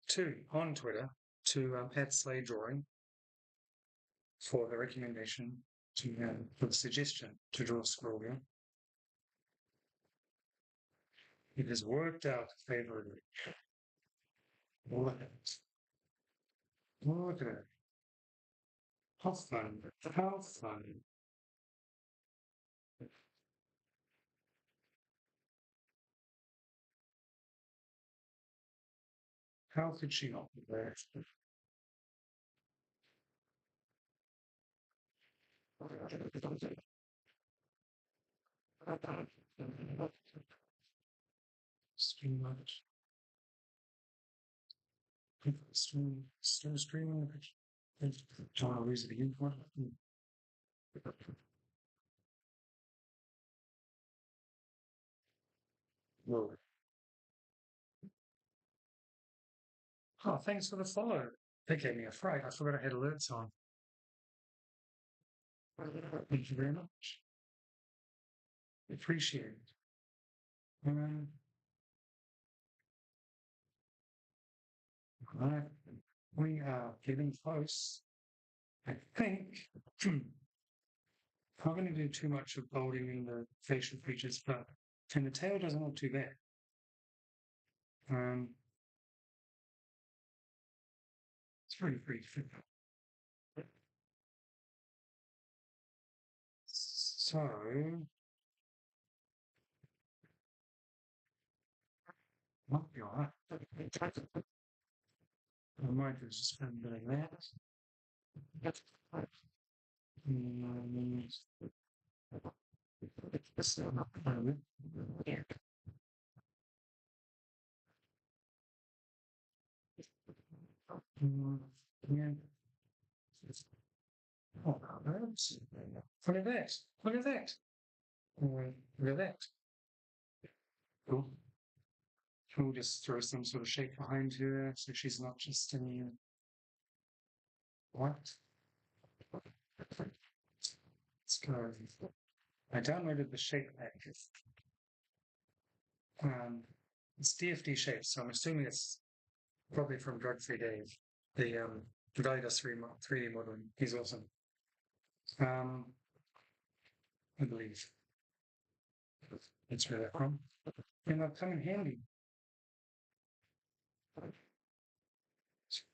to on Twitter to at Slay Drawing for the recommendation to for the suggestion to draw a squirrel game. It has worked out favorably. Look at it. Look at it. How fun. How fun. How could she not be there? Stream much. Still streaming the picture. Don't want to lose it again. Whoa. Oh, thanks for the follow. That gave me a fright. I forgot I had alerts on. Thank you very much. Appreciate it. Um, right. We are getting close. I think I'm going to do too much of bolding in the facial features, but and the tail doesn't look too bad. Um, it's pretty fit. So might be alright. I might just spend doing that. Mm, Mm, yeah. Oh, that's, look at that. Look at that. Look at that. Cool. We'll just throw some sort of shape behind her so she's not just in what? Let's go. I downloaded the shape pack. Um, it's DFD shapes, so I'm assuming it's probably from Drug Free Dave. The guy who does 3D modeling. He's awesome. Um, I believe that's where they're from. And they'll come in handy.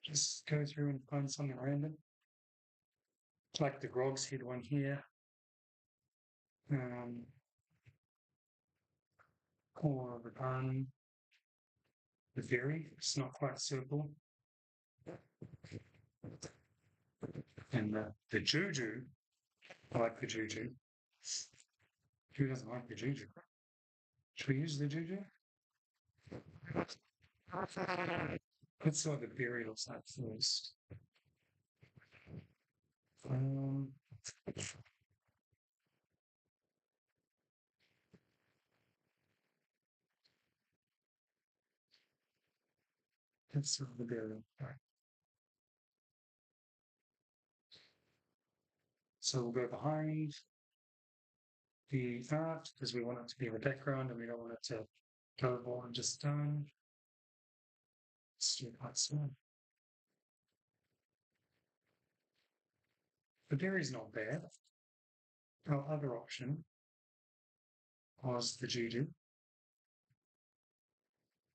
Just go through and find something random. Like the Grog's Head one here. Um, or the Very. It's not quite circle. And the Juju. I like the Juju. Who doesn't like the Juju? Should we use the Juju? Let's see what the Berry looks like first. Um, let's see what the Berry looks like. So we'll go behind the art because we want it to be in the background and we don't want it to go over and just done. Let's do that one. The berry's not bad. Our other option was the Juju,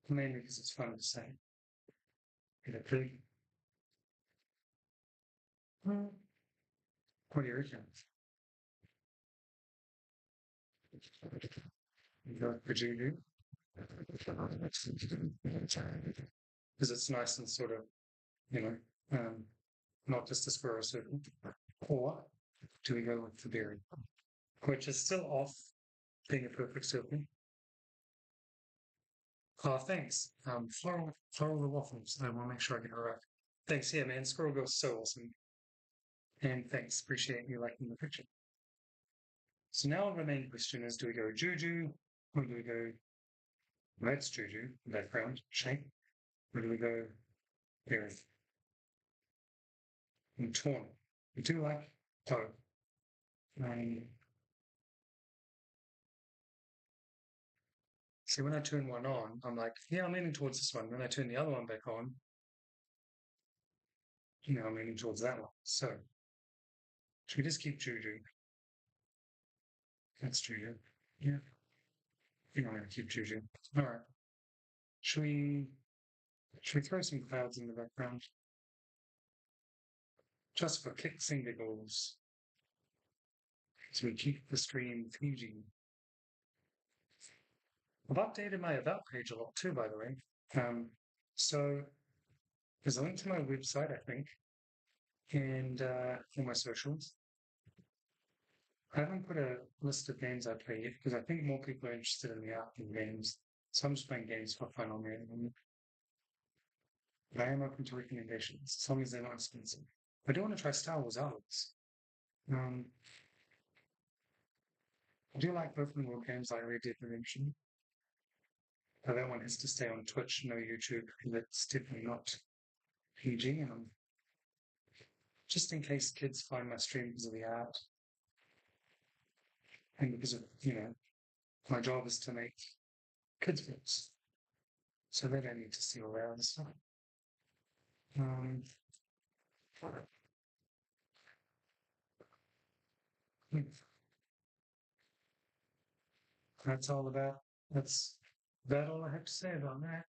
mainly because it's fun to say. Get a pig. What do you reckon? You go with the Juju because it's nice and sort of, you know, not just a squirrel circle. Or do we go with the berry, which is still off being a perfect circle? Oh, thanks. Floral the waffles. I want to make sure I get it right. Thanks. Yeah, man. Squirrel Girl's so awesome. And thanks. Appreciate you liking the picture. So now the main question is, do we go Juju or do we go Red's Juju, background, shape? Or do we go Berry and Torn? We do like both. Um, see, when I turn one on, I'm like, yeah, I'm leaning towards this one. When I turn the other one back on, I'm leaning towards that one. So, should we just keep Juju? That's Juju. Yeah. I'm going to keep Juju. All right. Should we should we throw some clouds in the background? Just for kicks and giggles. So we keep the stream PG. I've updated my about page a lot too, by the way. So there's a link to my website, I think, and all my socials. I haven't put a list of games I play yet because I think more people are interested in the art than games. So I'm just playing games for fun on there. But I am open to recommendations as long as they're not expensive. I do want to try Star Wars Outlaws. Um, I do like open world games like Red Dead Redemption. But that one has to stay on Twitch, no YouTube, because it's definitely not PG. Just in case kids find my stream because of the art and because of, my job is to make kids books. So they don't need to see all that other stuff. Um, hmm, that's all about, that's about all I have to say about that.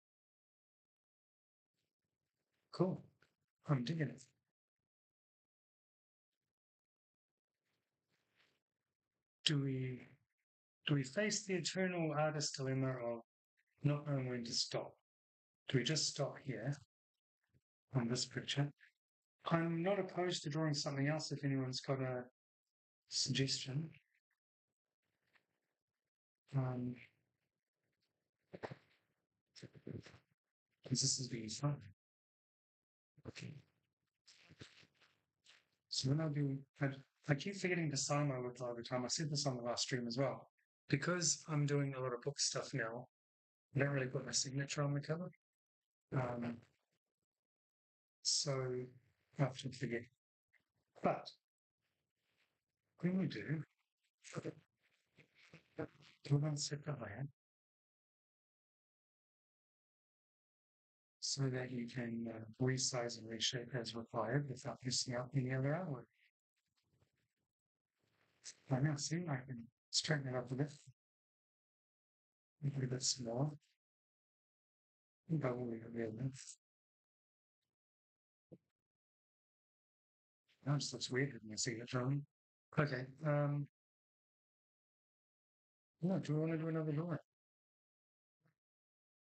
Cool. I'm digging it. Do we do we face the eternal artist dilemma of not knowing when to stop? Do we just stop here on this picture? I'm not opposed to drawing something else if anyone's got a suggestion. Um, because this is being fun. Okay. So when I keep forgetting to sign my book all the time. I said this on the last stream as well. Because I'm doing a lot of book stuff now, I don't really put my signature on the cover. Um, so I often forget. But when you do, do one step ahead so that you can resize and reshape as required without missing out any other artwork. I now see I can straighten it up a bit, make it a bit smaller. But we'll leave it. That just looks weird having a signature on. Okay. No, do we want to do another drawing?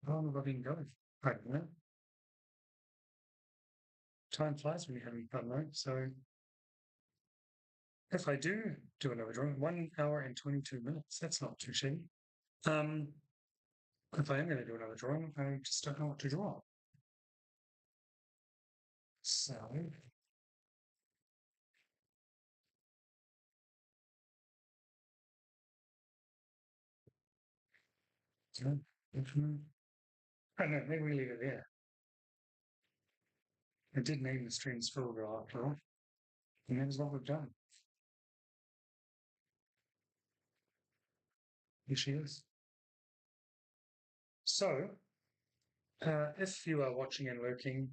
How long have I been going? I don't know. Time flies when you're having fun, right? So if I do another drawing, 1 hour and 22 minutes, that's not too shabby. Um, if I am going to do another drawing, I just don't know what to draw. So, I don't know, maybe we leave it there. I did name the stream Squirrel after all, and that is what we've done. Here she is. So, if you are watching and lurking,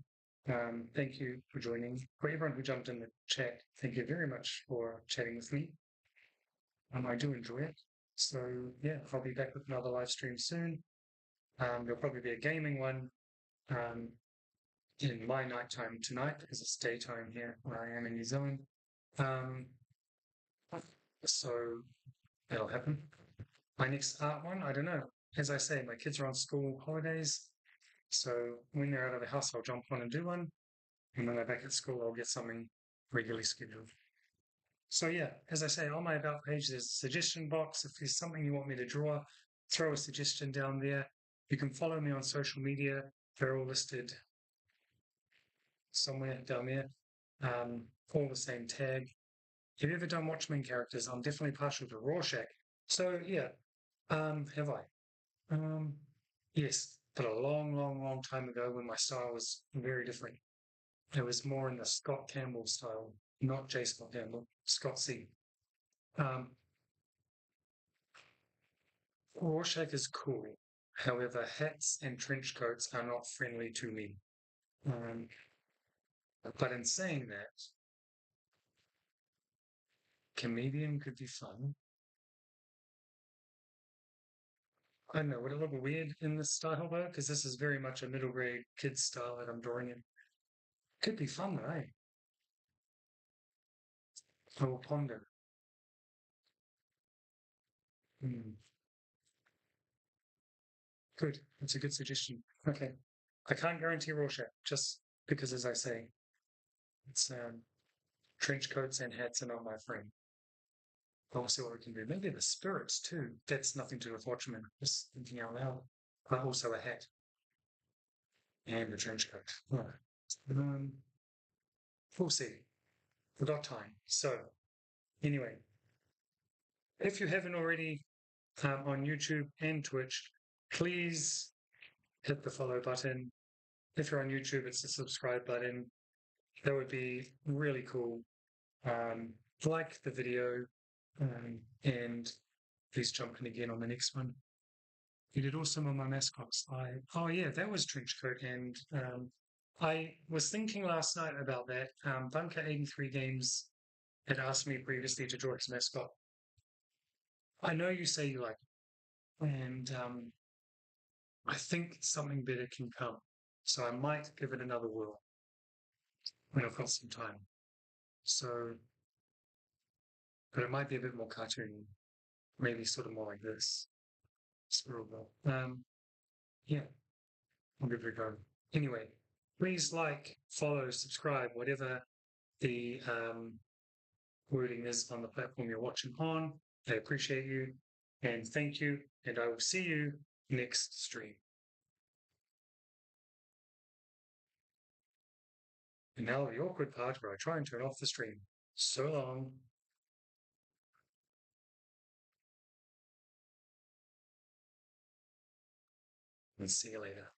thank you for joining. For everyone who jumped in the chat, thank you very much for chatting with me. I do enjoy it. So, yeah, I'll be back with another live stream soon. There'll probably be a gaming one um, in my nighttime tonight because it's daytime here where I am in New Zealand. Um, so, that'll happen. My next art one, I don't know. As I say, my kids are on school holidays. So, when they're out of the house, I'll jump on and do one. And when they're back at school, I'll get something regularly scheduled. So yeah, as I say, on my about page, there's a suggestion box. If there's something you want me to draw, throw a suggestion down there. You can follow me on social media. They're all listed somewhere down there. All the same tag. Have you ever done Watchmen characters? I'm definitely partial to Rorschach. So yeah, have I? Yes, but a long, long, long time ago when my style was very different. It was more in the Scott Campbell style, not J. Scott Campbell, Scott C. Um, Rorschach is cool. However, hats and trench coats are not friendly to me. Um, but in saying that, comedian could be fun. I know, would it look weird in this style though? Because this is very much a middle grade kid style that I'm drawing in. Could be fun though, eh? I will ponder. Hmm. Good. That's a good suggestion. Okay. I can't guarantee Rorschach, just because, as I say, it's trench coats and hats are not my friend. But we'll see what we can do. Maybe the spirits too. That's nothing to do with Watchmen. Just thinking out loud. But also a hat and a trench coat. Right. Um, we'll see. We've got time. So, anyway, if you haven't already on YouTube and Twitch, please hit the follow button. If you're on YouTube, it's the subscribe button. That would be really cool. Like the video and please jump in again on the next one. You did awesome on my mascots. Oh yeah, that was Trenchcoat, and I was thinking last night about that. Bunker 83 Games had asked me previously to draw his mascot. I know you say you like it, and I think something better can come. So I might give it another whirl when I've got some time. So, but it might be a bit more cartoony, maybe sort of more like this. Squirrel. Yeah, I'll give it a go. Anyway, please like, follow, subscribe, whatever the wording is on the platform you're watching on. I appreciate you and thank you, and I will see you next stream. And now the awkward part where I try and turn off the stream. So long. And see you later.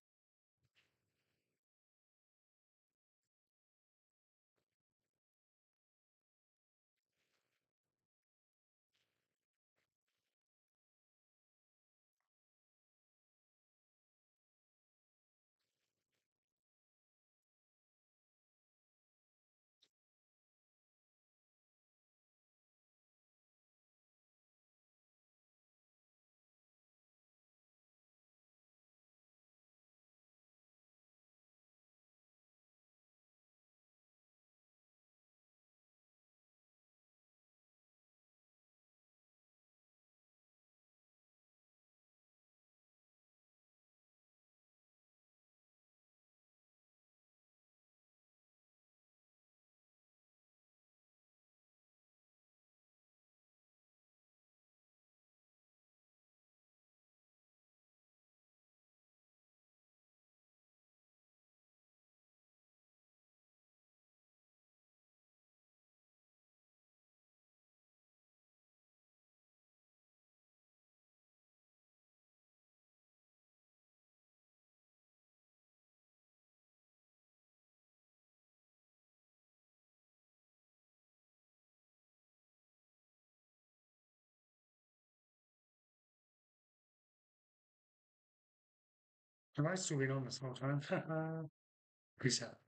Have I still been on this whole time? Peace out.